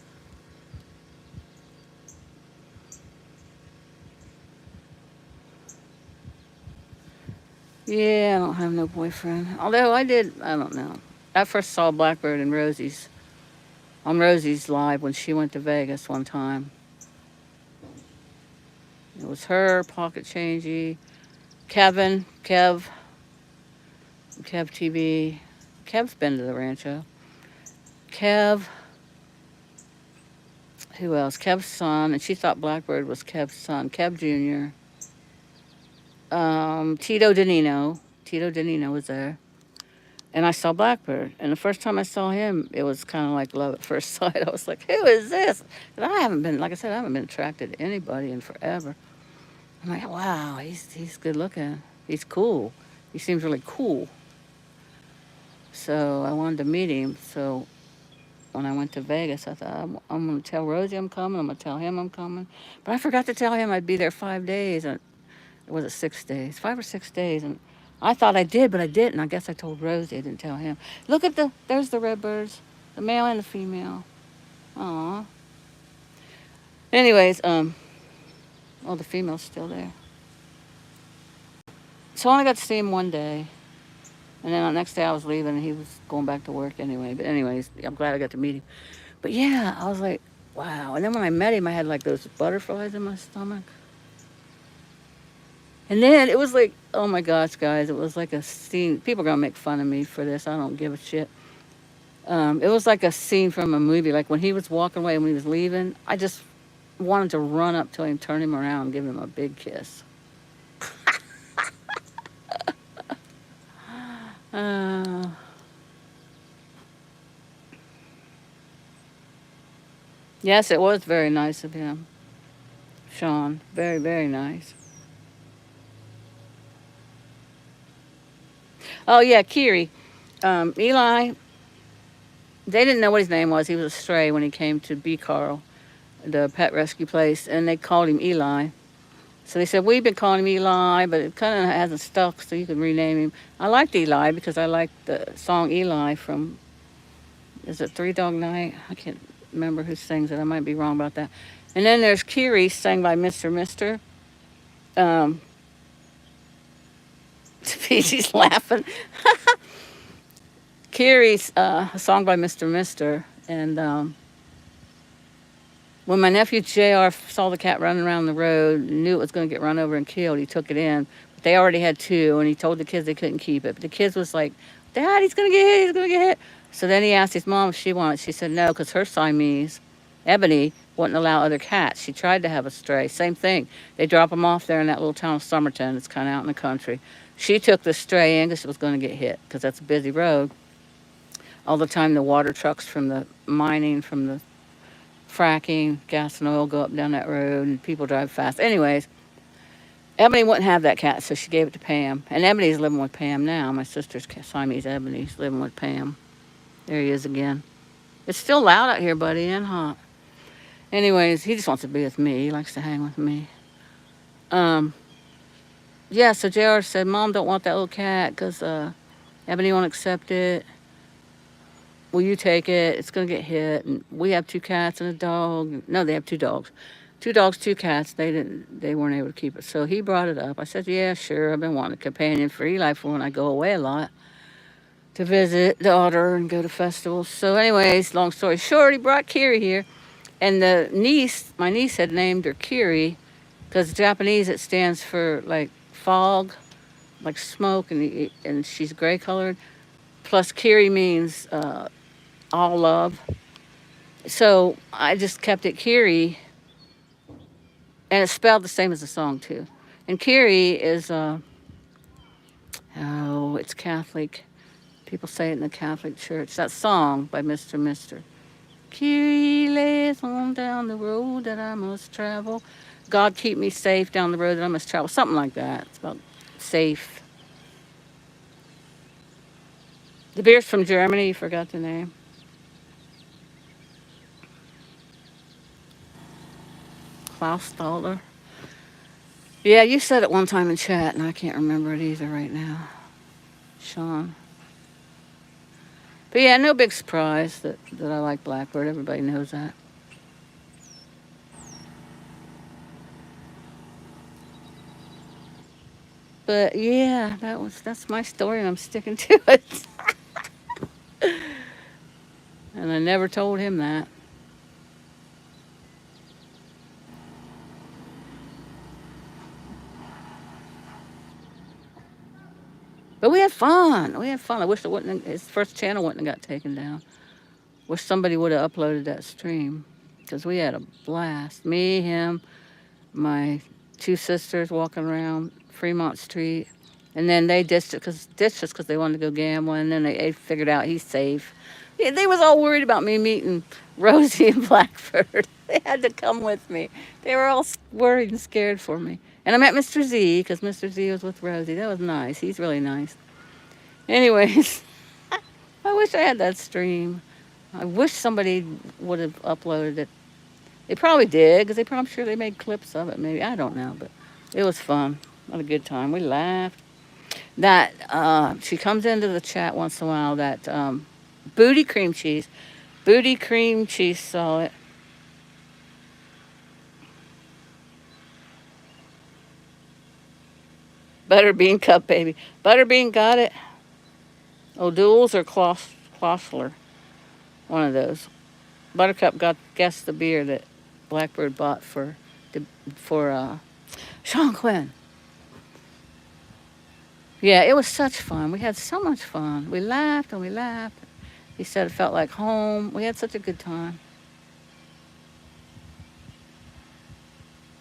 [SPEAKER 1] Yeah, I don't have no boyfriend. Although I don't know. I first saw Blackbird and on Rosie's live when she went to Vegas one time. It was her, Pocket Changey, Kev TV. Kev's been to the Rancho. Kev, who else? Kev's son, and she thought Blackbird was Kev's son. Kev Jr. Tito Danino. Tito Danino was there. And I saw Blackbird. And the first time I saw him, it was kind of like love at first sight. I was like, who is this? And like I said, I haven't been attracted to anybody in forever. I'm like, wow, he's good looking. He's cool. He seems really cool. So I wanted to meet him. So when I went to Vegas. I thought, I'm going to tell Rosie I'm coming. I'm going to tell him I'm coming. But I forgot to tell him I'd be there 5 days. And was it 6 days? 5 or 6 days. And I thought I did, but I didn't. I guess I told Rosie. I didn't tell him. Look at there's the redbirds, the male and the female. Aw. Anyways, oh, the female's still there. So I only got to see him one day. And then the next day I was leaving and he was going back to work anyway. But anyways, I'm glad I got to meet him. But yeah, I was like, wow. And then when I met him, I had like those butterflies in my stomach. And then it was like, oh my gosh, guys, it was like a scene. People are going to make fun of me for this. I don't give a shit. It was like a scene from a movie. Like when he was walking away, when he was leaving, I just wanted to run up to him, turn him around, and give him a big kiss. Uh, yes, it was very nice of him, Sean. Very, very nice. Oh, yeah, Kiri. Eli, they didn't know what his name was. He was a stray when he came to B. Carl, the pet rescue place, and they called him Eli. So they said, we've been calling him Eli, but it kind of hasn't stuck, so you can rename him. I liked Eli because I liked the song Eli from, is it Three Dog Night? I can't remember who sings it. I might be wrong about that. And then there's Kiri, sang by Mr. Mister. She's laughing. Kiri's a song by Mr. Mister. And when my nephew JR saw the cat running around the road, knew it was going to get run over and killed, he took it in. But they already had two, and he told the kids they couldn't keep it. But the kids was like, Dad, he's going to get hit, he's going to get hit. So then he asked his mom if she wanted. She said no, because her Siamese, Ebony, wouldn't allow other cats. She tried to have a stray. Same thing. They drop them off there in that little town of Somerton. It's kind of out in the country. She took the stray in because it was going to get hit, because that's a busy road. All the time the water trucks from the mining, from the fracking, gas and oil go up down that road, and people drive fast. Anyways, Ebony wouldn't have that cat, so she gave it to Pam. And Ebony's living with Pam now. My sister's Siamese Ebony's living with Pam. There he is again. It's still loud out here, buddy, and hot. Anyways, he just wants to be with me. He likes to hang with me. Yeah, so JR said, Mom don't want that little cat because Ebony won't accept it. Will you take it? It's going to get hit. And we have two cats and a dog. No, they have two dogs. Two dogs, two cats. They weren't able to keep it. So he brought it up. I said, yeah, sure. I've been wanting a companion for Eli for when I go away a lot to visit daughter and go to festivals. So anyways, long story short, he brought Kiri here. And my niece had named her Kiri because Japanese it stands for like fog, like smoke, and she's gray colored. Plus Kiri means all love. So I just kept it Kiri, and it's spelled the same as the song too. And Kiri is it's Catholic. People say it in the Catholic Church. That song by Mr. Mister. Kiri lays on down the road that I must travel. God keep me safe down the road that I must travel. Something like that. It's about safe. The beer's from Germany. You forgot the name. Klaus Stahler. Yeah, you said it one time in chat, and I can't remember it either right now. Sean. But yeah, no big surprise that I like Blackbird. Everybody knows that. But yeah, that's my story, and I'm sticking to it. And I never told him that. But we had fun. We had fun. I wish his first channel wouldn't have got taken down. Wish somebody would have uploaded that stream, because we had a blast. Me, him, my two sisters walking around Fremont Street. And then they ditched us because they wanted to go gambling. And then they figured out he's safe. Yeah, they was all worried about me meeting Rosie and Blackbird. They had to come with me. They were all worried and scared for me. And I met Mr. Z because Mr. Z was with Rosie. That was nice. He's really nice. Anyways, I wish I had that stream. I wish somebody would have uploaded it. They probably did, because I'm sure they made clips of it. Maybe I don't know, but it was fun. What a good time. We laughed. That she comes into the chat once in a while. That booty cream cheese, booty cream cheese saw it. Butterbean cup baby. Butterbean got it. O'Doul's or Klossler, one of those. Buttercup got guessed the beer that Blackbird bought for Sean Quinn. Yeah, it was such fun. We had so much fun. We laughed and we laughed. He said it felt like home. We had such a good time.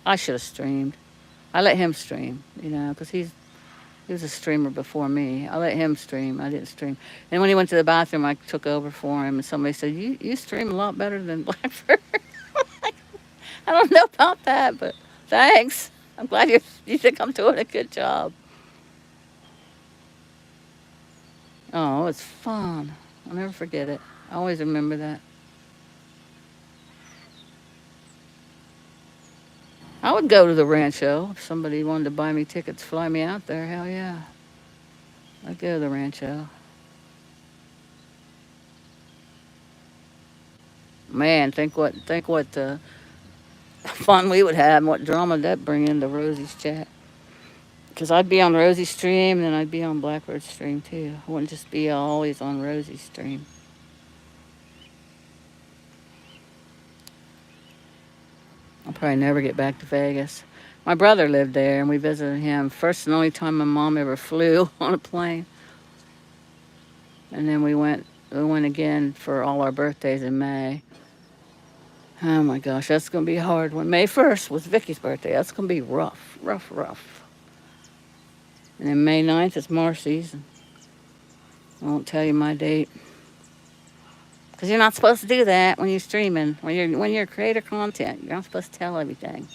[SPEAKER 1] I should have streamed. I let him stream, because he was a streamer before me. I let him stream. I didn't stream. And when he went to the bathroom, I took over for him, and somebody said, "You stream a lot better than Blackbird." I don't know about that, but thanks. I'm glad you think I'm doing a good job. Oh, it's fun. I'll never forget it. I always remember that. I would go to the Rancho if somebody wanted to buy me tickets, fly me out there. Hell yeah, I'd go to the Rancho. Man, think what fun we would have, and what drama that bring into Rosie's chat. Because I'd be on Rosie's stream, and then I'd be on Blackbird's stream too. I wouldn't just be always on Rosie's stream. I'll probably never get back to Vegas. My brother lived there, and we visited him. First and only time my mom ever flew on a plane. And then we went again for all our birthdays in May. Oh my gosh, that's gonna be a hard one. May 1st was Vicky's birthday. That's gonna be rough, rough, rough. And then May 9th is Marcy's. I won't tell you my date. Because you're not supposed to do that when you're streaming. When you're a creator content, you're not supposed to tell everything.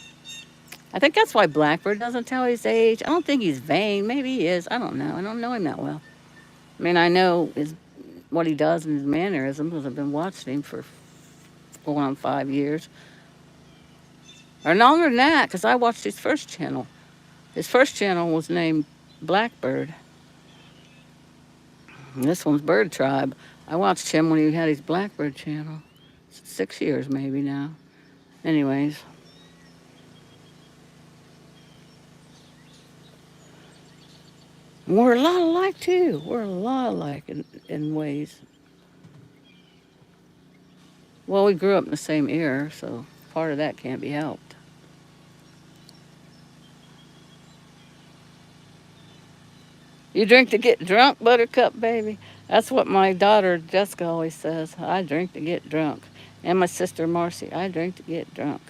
[SPEAKER 1] I think that's why Blackbird doesn't tell his age. I don't think he's vain. Maybe he is. I don't know. I don't know him that well. I mean, I know what he does and his mannerisms because I've been watching him for going on 5 years. Or longer than that, because I watched his first channel. His first channel was named Blackbird. And this one's Bird Tribe. I watched him when he had his Blackbird channel. 6 years maybe now. Anyways. We're a lot alike too. We're a lot alike in ways. Well, we grew up in the same era, so part of that can't be helped. You drink to get drunk, Buttercup baby? That's what my daughter Jessica always says. I drink to get drunk. And my sister Marcy, I drink to get drunk.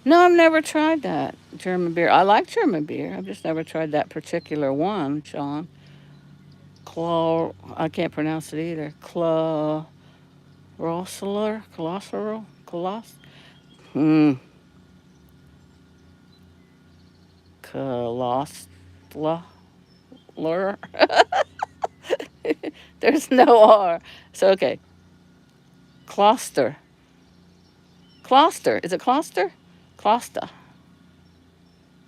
[SPEAKER 1] No, I've never tried that German beer. I like German beer. I've just never tried that particular one, Sean. I can't pronounce it either. Rossler? Coloss? Hmm. Colostler? There's no R. So, okay. Closter. Closter. Is it Closter? Closta.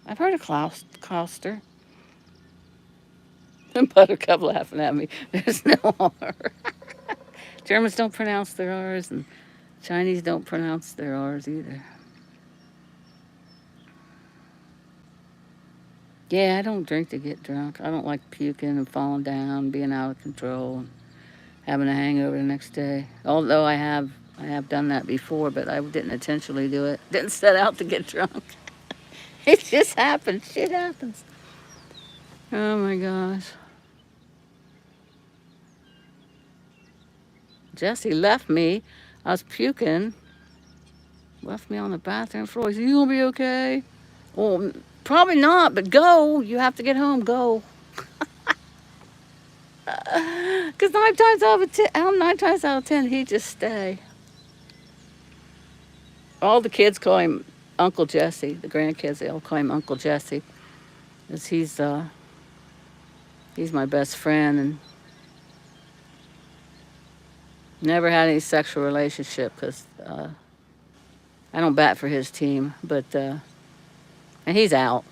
[SPEAKER 1] I've heard of Closter. Buttercup laughing at me. There's no R. Germans don't pronounce their R's, and Chinese don't pronounce their R's either. Yeah, I don't drink to get drunk. I don't like puking and falling down, being out of control, and having a hangover the next day. Although I have done that before, but I didn't intentionally do it. Didn't set out to get drunk. It just happens. Shit happens. Oh my gosh. Jesse left me. I was puking. Left me on the bathroom floor. He said, "You gonna be okay?" Well, probably not, but go. You have to get home. Go. Because 9 times out of 10, he'd just stay. All the kids call him Uncle Jesse. The grandkids, they all call him Uncle Jesse. Because he's my best friend, and Never had any sexual relationship because I don't bat for his team, but and he's out.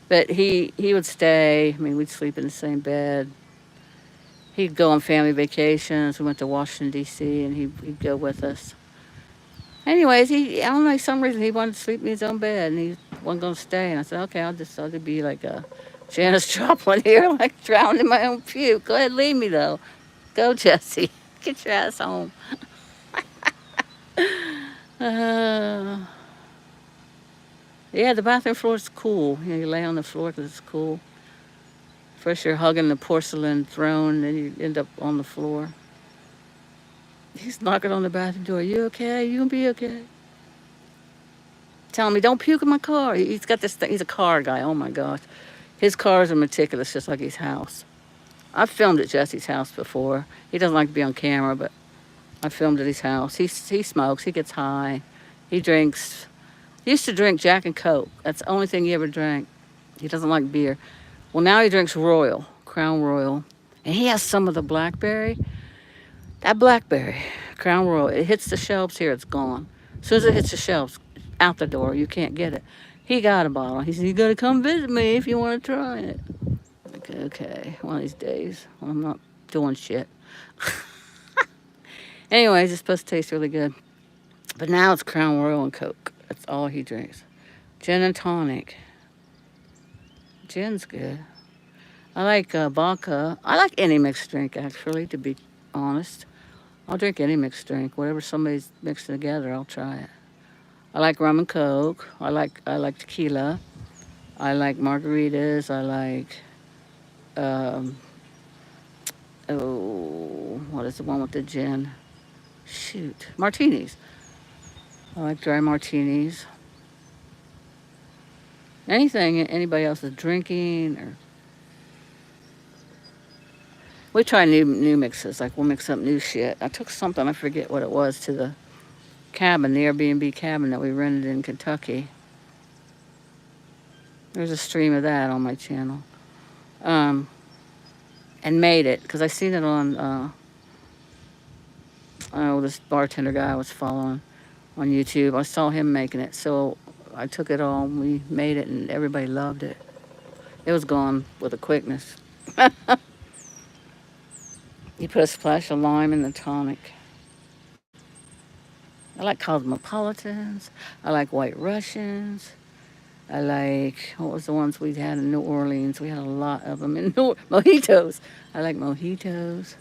[SPEAKER 1] But he would stay. I mean, we'd sleep in the same bed. He'd go on family vacations. We went to Washington D.C. and he'd go with us. Anyways, I don't know, some reason he wanted to sleep in his own bed and he wasn't gonna stay. And I said, okay, I'll just be like a Janis Joplin here, like drowned in my own puke. Go ahead, leave me though. Go, Jesse. Get your ass home. Uh, yeah, the bathroom floor is cool. You know, you lay on the floor because it's cool. First, you're hugging the porcelain throne, then you end up on the floor. He's knocking on the bathroom door. You okay? You gonna be okay? Telling me, don't puke in my car. He's got this thing. He's a car guy. Oh my gosh. His cars are meticulous, just like his house. I've filmed at Jesse's house before. He doesn't like to be on camera, but I filmed at his house. He smokes. He gets high. He drinks. He used to drink Jack and Coke. That's the only thing he ever drank. He doesn't like beer. Well, now he drinks Royal, Crown Royal. And he has some of the blackberry. That blackberry, Crown Royal, it hits the shelves here, it's gone. As soon as it hits the shelves, out the door, you can't get it. He got a bottle. He said, you gotta come visit me if you want to try it. Okay, one of these days when I'm not doing shit. Anyways, it's supposed to taste really good. But now it's Crown Royal and Coke. That's all he drinks. Gin and tonic. Gin's good. I like vodka. I like any mixed drink, actually, to be honest. I'll drink any mixed drink. Whatever somebody's mixing together, I'll try it. I like rum and Coke. I like tequila. I like margaritas. I like um, what is the one with the gin? Shoot, martinis. I like dry martinis. Anything anybody else is drinking, or we try new mixes. Like we'll mix up new shit. I took something, I forget what it was, to the cabin, the Airbnb cabin that we rented in Kentucky. There's a stream of that on my channel. Um, and made it because I seen it on oh, this bartender guy I was following on YouTube. I saw him making it, so I took it all. We made it, and everybody loved it. It was gone with a quickness. You put a splash of lime in the tonic. I like cosmopolitans. I like white Russians. I like, what was the ones we had in New Orleans? We had a lot of them in mojitos. I like mojitos.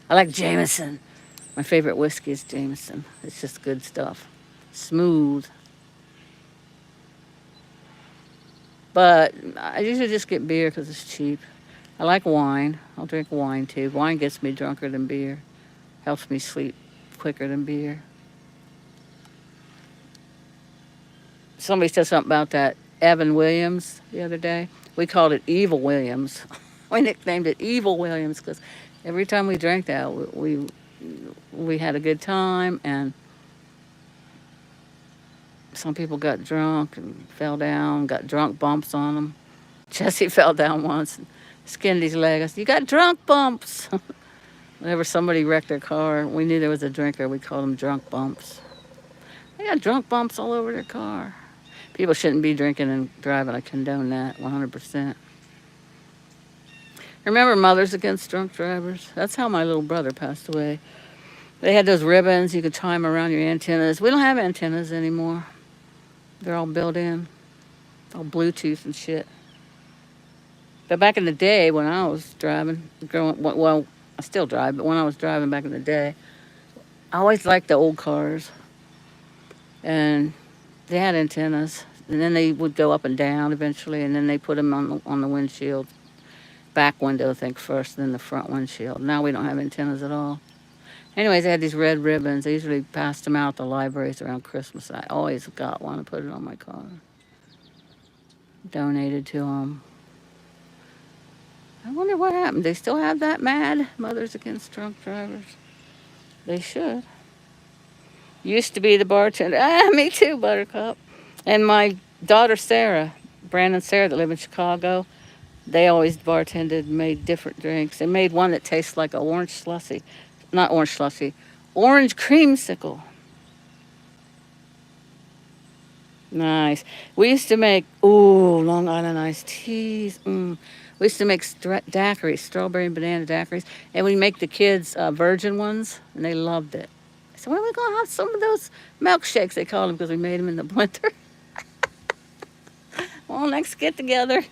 [SPEAKER 1] I like Jameson. My favorite whiskey is Jameson. It's just good stuff. Smooth. But I usually just get beer because it's cheap. I like wine. I'll drink wine too. Wine gets me drunker than beer. Helps me sleep quicker than beer. Somebody said something about that Evan Williams the other day. We called it Evil Williams. We nicknamed it Evil Williams because every time we drank that, we had a good time, and some people got drunk and fell down, got drunk bumps on them. Jesse fell down once and skinned his leg. I said, you got drunk bumps. Whenever somebody wrecked their car, we knew there was a drinker, we called them drunk bumps. They got drunk bumps all over their car. People shouldn't be drinking and driving. I condone that 100%. Remember Mothers Against Drunk Drivers? That's how my little brother passed away. They had those ribbons. You could tie them around your antennas. We don't have antennas anymore. They're all built in. All Bluetooth and shit. But back in the day when I was driving, well, I still drive, but when I was driving back in the day, I always liked the old cars. And they had antennas, and then they would go up and down eventually, and then they put them on the windshield, back window, I think, first, then the front windshield. Now we don't have antennas at all. Anyways, they had these red ribbons. They usually passed them out at the libraries around Christmas. I always got one and put it on my car. Donated to them. I wonder what happened. They still have that mad Mothers Against Drunk Drivers? They should. Used to be the bartender. Me too, Buttercup. And my daughter Sarah, Brandon and Sarah, that live in Chicago, they always bartended, made different drinks. They made one that tastes like an orange slushy. not orange slushy, orange creamsicle. Nice. We used to make, ooh, Long Island iced teas. We used to make daiquiris, strawberry and banana daiquiris, and we make the kids virgin ones, and they loved it. So when are we gonna have some of those milkshakes? They call them because we made them in the blender. Well, next get together.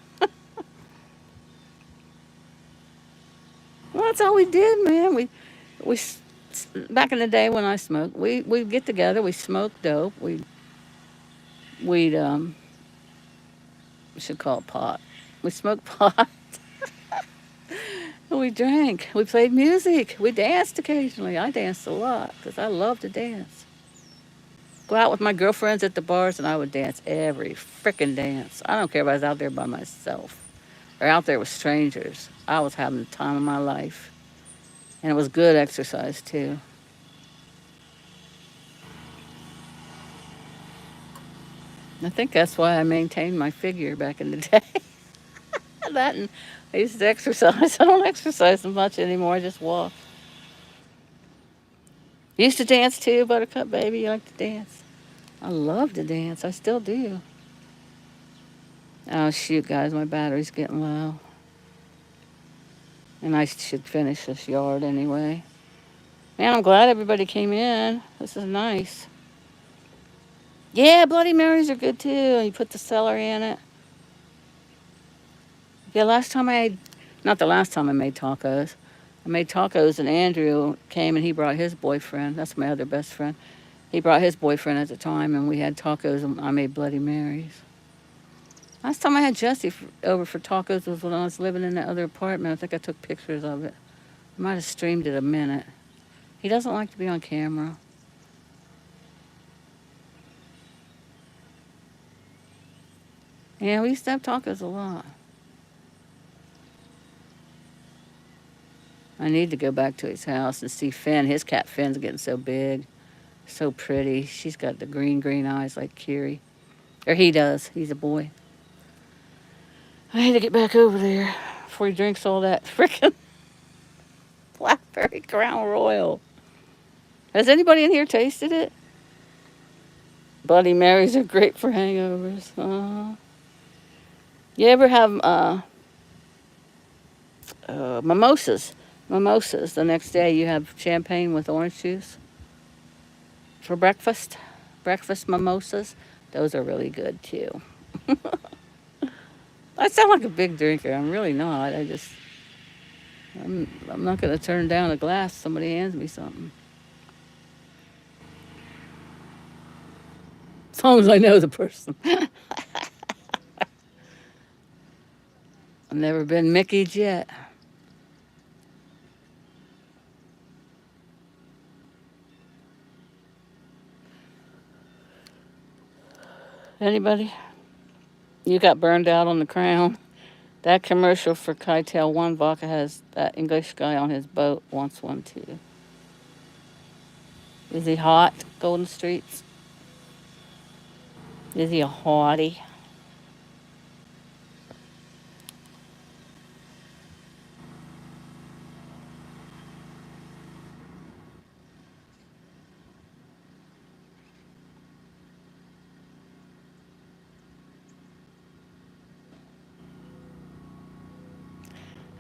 [SPEAKER 1] Well, that's all we did, man. We back in the day when I smoked, we'd get together. We smoked dope. We'd we should call it pot. We smoked pot. We drank. We played music. We danced occasionally. I danced a lot because I love to dance. Go out with my girlfriends at the bars and I would dance every frickin' dance. I don't care if I was out there by myself or out there with strangers. I was having the time of my life. And it was good exercise too. I think that's why I maintained my figure back in the day. That and I used to exercise. I don't exercise much anymore. I just walk. You used to dance too, Buttercup baby. You like to dance? I love to dance. I still do. Oh shoot, guys, my battery's getting low, and I should finish this yard anyway. Man, I'm glad everybody came in. This is nice. Yeah, Bloody Marys are good too. You put the celery in it. Yeah, last time not the last time I made tacos. I made tacos and Andrew came and he brought his boyfriend. That's my other best friend. He brought his boyfriend at the time and we had tacos and I made Bloody Marys. Last time I had Jesse over for tacos was when I was living in that other apartment. I think I took pictures of it. I might have streamed it a minute. He doesn't like to be on camera. Yeah, we used to have tacos a lot. I need to go back to his house and see Finn. His cat Finn's getting so big, so pretty. She's got the green eyes like Kiri. Or he does. He's a boy. I need to get back over there before he drinks all that frickin' blackberry Crown Royal. Has anybody in here tasted it? Bloody Marys are great for hangovers. You ever have mimosas? Mimosas. The next day you have champagne with orange juice for breakfast. Breakfast mimosas. Those are really good too. I sound like a big drinker. I'm really not. I'm not going to turn down a glass. Somebody hands me something. As long as I know the person. I've never been Mickey'd yet. Anybody? You got burned out on the Crown. That commercial for Kytel One Vodka has that English guy on his boat wants one too. Is he hot, Golden Streets? Is he a hottie?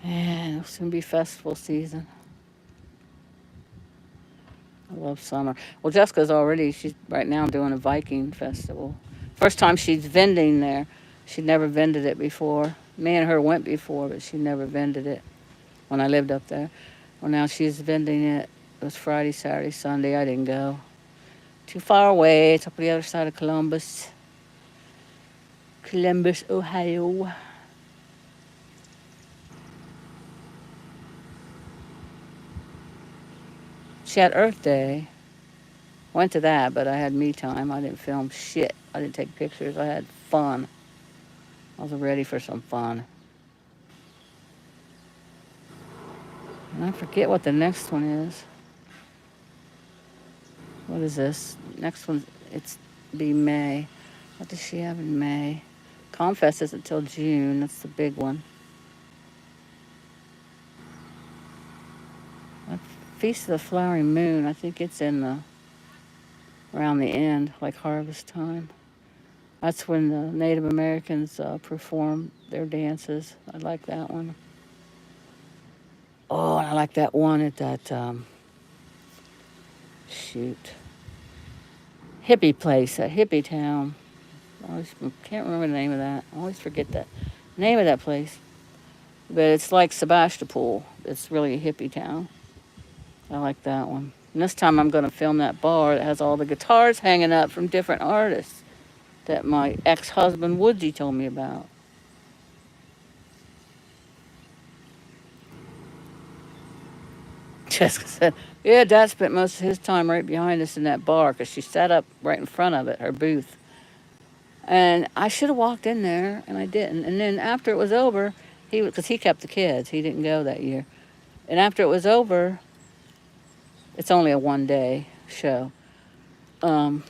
[SPEAKER 1] And it'll soon be festival season. I love summer. Well, she's right now doing a Viking festival. First time she's vending there. She'd never vended it before. Me and her went before, but she never vended it when I lived up there. Well, now she's vending it. It was Friday, Saturday, Sunday. I didn't go. Too far away. It's up on the other side of Columbus. Columbus, Ohio. She had Earth Day. Went to that, but I had me time. I didn't film shit. I didn't take pictures. I had fun. I was ready for some fun. And I forget what the next one is. What is this? Next one, it's be May. What does she have in May? Confest isn't until June. That's the big one. I Feast of the Flowering Moon. I think it's in the around the end, like harvest time. That's when the Native Americans perform their dances. I like that one. Oh, and I like that one at that shoot hippie place, that hippie town. I always can't remember the name of that. I always forget that name of that place. But it's like Sebastopol. It's really a hippie town. I like that one. And this time I'm going to film that bar that has all the guitars hanging up from different artists that my ex-husband Woodsy told me about. Jessica said, yeah, Dad spent most of his time right behind us in that bar because she sat up right in front of it, her booth. And I should have walked in there, and I didn't. And then after it was over, because he kept the kids, he didn't go that year. And after it was over, it's only a one-day show. You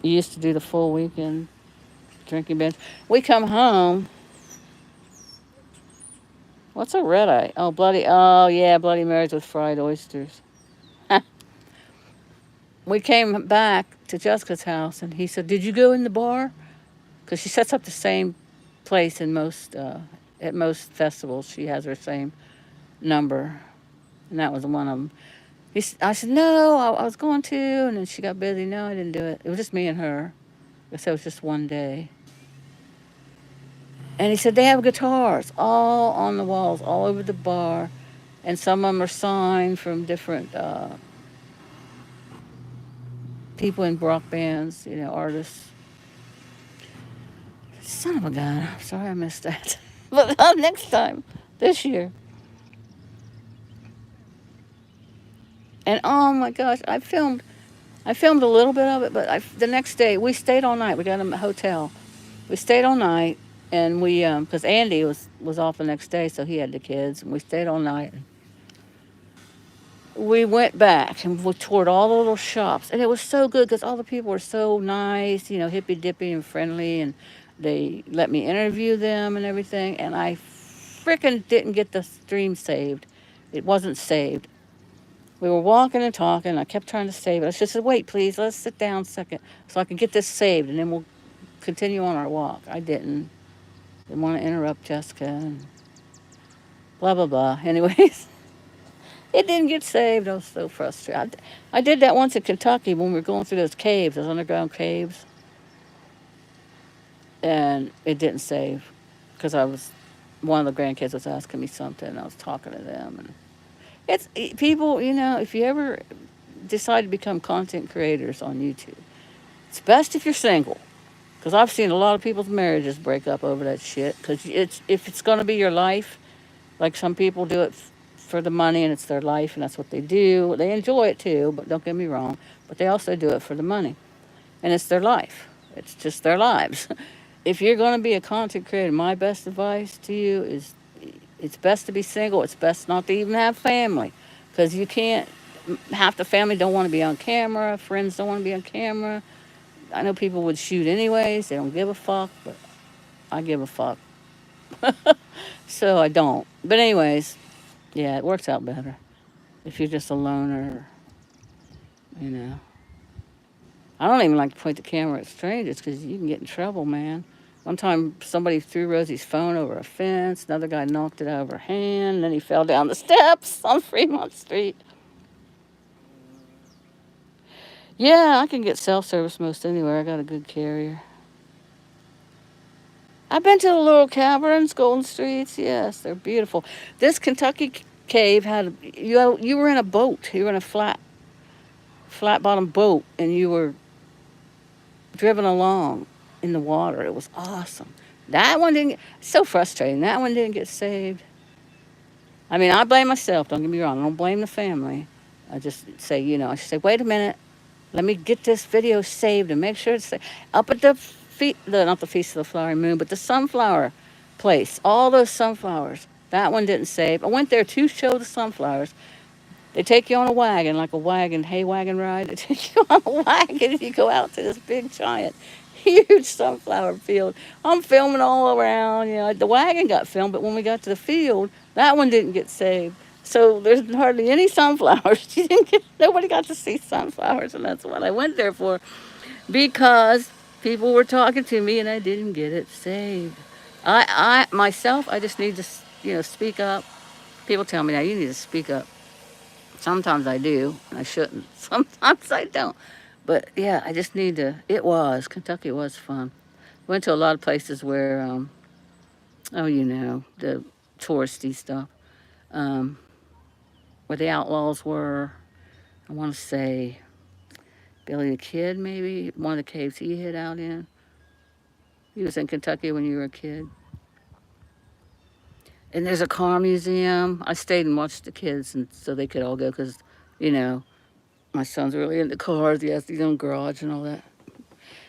[SPEAKER 1] used to do the full weekend drinking binge. We come home. What's a red eye? Oh, bloody. Oh, yeah, Bloody Marys with fried oysters. We came back to Jessica's house, and he said, "Did you go in the bar?" Because she sets up the same place in most at most festivals. She has her same number, and that was one of them. I said, "No, I was going to," and then she got busy. No, I didn't do it. It was just me and her. I said it was just one day. And he said they have guitars all on the walls, all over the bar, and some of them are signed from different people in rock bands, artists. Son of a gun. I'm sorry I missed that. But next time, this year. And oh my gosh, I filmed a little bit of it, but the next day we stayed all night. We got a hotel. We stayed all night, and we because Andy was off the next day, so he had the kids, and we stayed all night. We went back and we toured all the little shops, and it was so good because all the people were so nice, hippy dippy and friendly, and they let me interview them and everything. And I frickin' didn't get the stream saved. It wasn't saved. We were walking and talking. I kept trying to save it. I just said, "Wait, please, let's sit down a second so I can get this saved, and then we'll continue on our walk." I didn't want to interrupt Jessica and blah blah blah. Anyways. It didn't get saved. I was so frustrated. I did that once in Kentucky when we were going through those caves, those underground caves, and it didn't save because one of the grandkids was asking me something, and I was talking to them. And it's people, if you ever decide to become content creators on YouTube, it's best if you're single, because I've seen a lot of people's marriages break up over that shit. Because if it's going to be your life, like some people do it for the money, and it's their life, and that's what they do. They enjoy it too, but don't get me wrong. But they also do it for the money, and it's their life. It's just their lives. If you're going to be a content creator, my best advice to you is it's best to be single. It's best not to even have family, because you can't. Half the family don't want to be on camera. Friends don't want to be on camera. I know people would shoot anyways. They don't give a fuck, but I give a fuck. So I don't. But anyways, yeah, it works out better if you're just a loner, you know. I don't even like to point the camera at strangers because you can get in trouble, man. One time, somebody threw Rosie's phone over a fence. Another guy knocked it out of her hand. And then he fell down the steps on Fremont Street. Yeah, I can get self-service most anywhere. I got a good carrier. I've been to the little caverns, Golden Streets. Yes, they're beautiful. This Kentucky cave had you were in a boat. You were in a flat bottom boat, and you were driven along in the water. It was awesome. That one didn't. So frustrating. That one didn't get saved. I mean, I blame myself. Don't get me wrong. I don't blame the family. I just say, I should say, wait a minute. Let me get this video saved and make sure it's up at not the Feast of the Flowering Moon, but the sunflower place. All those sunflowers. That one didn't save. I went there to show the sunflowers. They take you on a wagon, like a hay wagon ride. They take you on a wagon and you go out to this big giant huge sunflower field. I'm filming all around. You know, the wagon got filmed, but when we got to the field, that one didn't get saved. So there's hardly any sunflowers. Nobody got to see sunflowers, and that's what I went there for, because people were talking to me and I didn't get it saved. I myself, I just need to, speak up. People tell me now you need to speak up. Sometimes I do, and I shouldn't. Sometimes I don't. But yeah, I just need to. Kentucky was fun. Went to a lot of places where, oh, the touristy stuff, um, where the outlaws were. I want to say Billy the Kid, maybe one of the caves he hid out in. He was in Kentucky when you were a kid. And there's a car museum. I stayed and watched the kids, and so they could all go because, you know, my son's really into cars. He has his own garage and all that.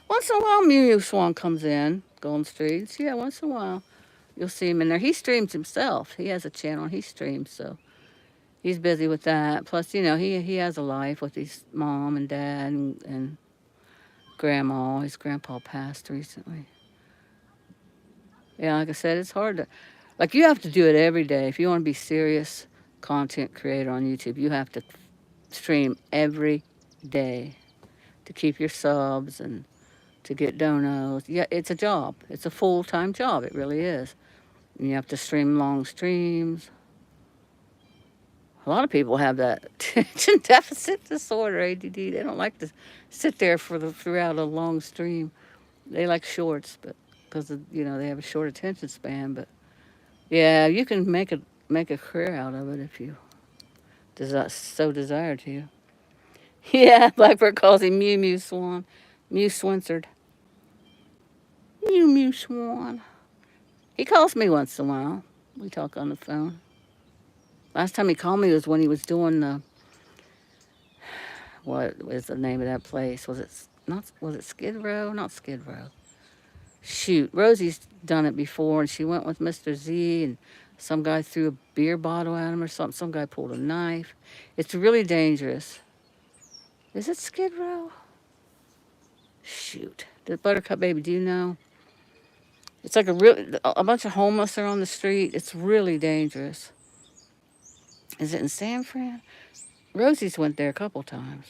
[SPEAKER 1] Once in a while, Mew Mew Swan comes in, Golden Streets. Yeah, once in a while, you'll see him in there. He streams himself. He has a channel, and he streams, so he's busy with that. Plus, he has a life with his mom and dad and grandma. His grandpa passed recently. Yeah, like I said, it's hard to, like, you have to do it every day. If you want to be serious content creator on YouTube, you have to stream every day to keep your subs and to get donos. Yeah, it's a job. It's a full-time job. It really is. And you have to stream long streams. A lot of people have that attention deficit disorder, ADD. They don't like to sit there throughout a long stream. They like shorts, but because they have a short attention span. But yeah, you can make a career out of it if you so desire to. Yeah, Blackbird calls him Mew Mew Swan, Mew Swinsard, Mew Mew Swan. He calls me once in a while. We talk on the phone. Last time he called me was when he was doing what was the name of that place? Was it Skid Row? Not Skid Row. Shoot, Rosie's done it before, and she went with Mr. Z, and some guy threw a beer bottle at him or something. Some guy pulled a knife. It's really dangerous. Is it Skid Row? Shoot. The Buttercup Baby, do you know? It's like a bunch of homeless are on the street. It's really dangerous. Is it in San Fran? Rosie's went there a couple times.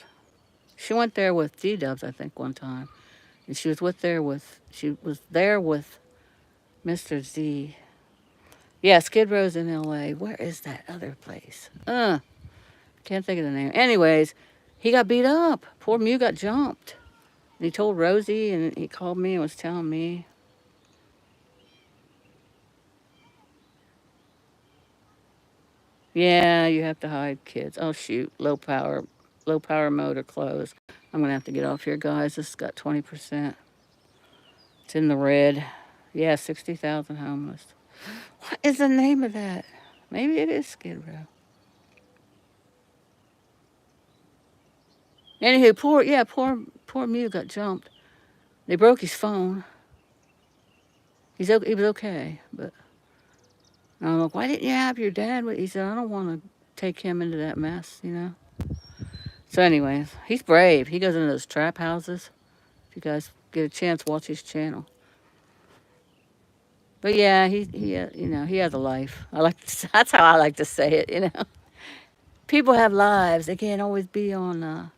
[SPEAKER 1] She went there with D-Dubs, I think, one time. And she was there with Mr. Z. Yeah, Skid Row's in L.A. Where is that other place? Can't think of the name. Anyways, he got beat up. Poor Mew got jumped. And he told Rosie, and he called me and was telling me. Yeah, you have to hide kids. Oh, shoot. Low power motor closed. I'm going to have to get off here, guys. This has got 20%. It's in the red. Yeah, 60,000 homeless. What is the name of that? Maybe it is Skid Row. Anywho, poor Mew got jumped. They broke his phone. He was okay, but I'm like, why didn't you have your dad? He said, I don't want to take him into that mess, So anyways, he's brave. He goes into those trap houses. If you guys get a chance, watch his channel. But yeah, he has a life. That's how I like to say it. People have lives. They can't always be on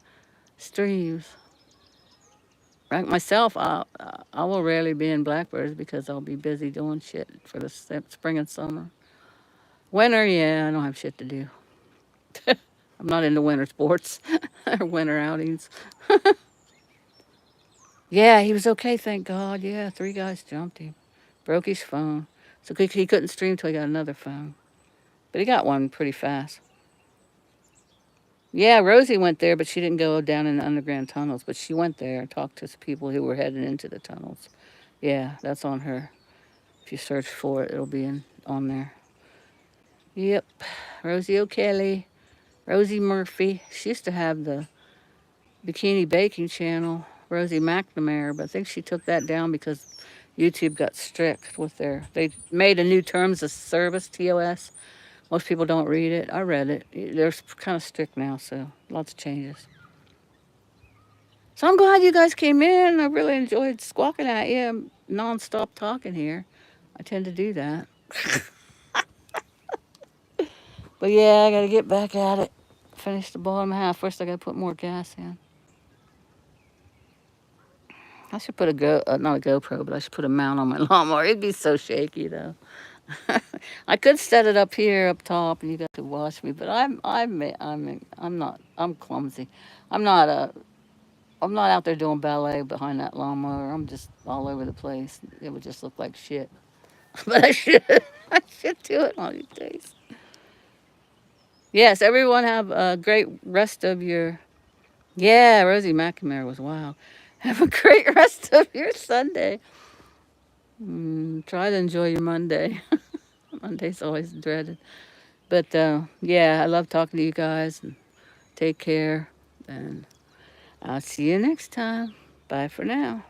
[SPEAKER 1] streams. Like myself, I will rarely be in Blackbirds because I'll be busy doing shit for the spring and summer. Winter, yeah, I don't have shit to do. I'm not into winter sports or winter outings. Yeah, he was okay, thank God. Yeah, 3 guys jumped him. Broke his phone. So he couldn't stream till he got another phone. But he got one pretty fast. Yeah, Rosie went there, but she didn't go down in the underground tunnels. But she went there and talked to some people who were heading into the tunnels. Yeah, that's on her. If you search for it, it'll be on there. Yep, Rosie O'Kelly, Rosie Murphy. She used to have the Bikini Baking channel, Rosie McNamara, but I think she took that down because YouTube got strict with they made a new terms of service, TOS. Most people don't read it. I read it. They're kind of strict now, so lots of changes. So I'm glad you guys came in. I really enjoyed squawking at you non-stop talking here. I tend to do that. But yeah, I gotta get back at it. Finish the bottom half. First, I gotta put more gas in. I should put not a GoPro, but I should put a mount on my lawnmower. It'd be so shaky though. I could set it up here, up top, and you guys could watch me. But I'm clumsy. I'm not a. I'm not out there doing ballet behind that lawnmower. I'm just all over the place. It would just look like shit. But I should. I should do it all these days. Yes, everyone have a great rest of your. Yeah, Rosie McNamara was wow. Have a great rest of your Sunday. Try to enjoy your Monday. Monday's always dreaded. But yeah, I love talking to you guys. And take care. And I'll see you next time. Bye for now.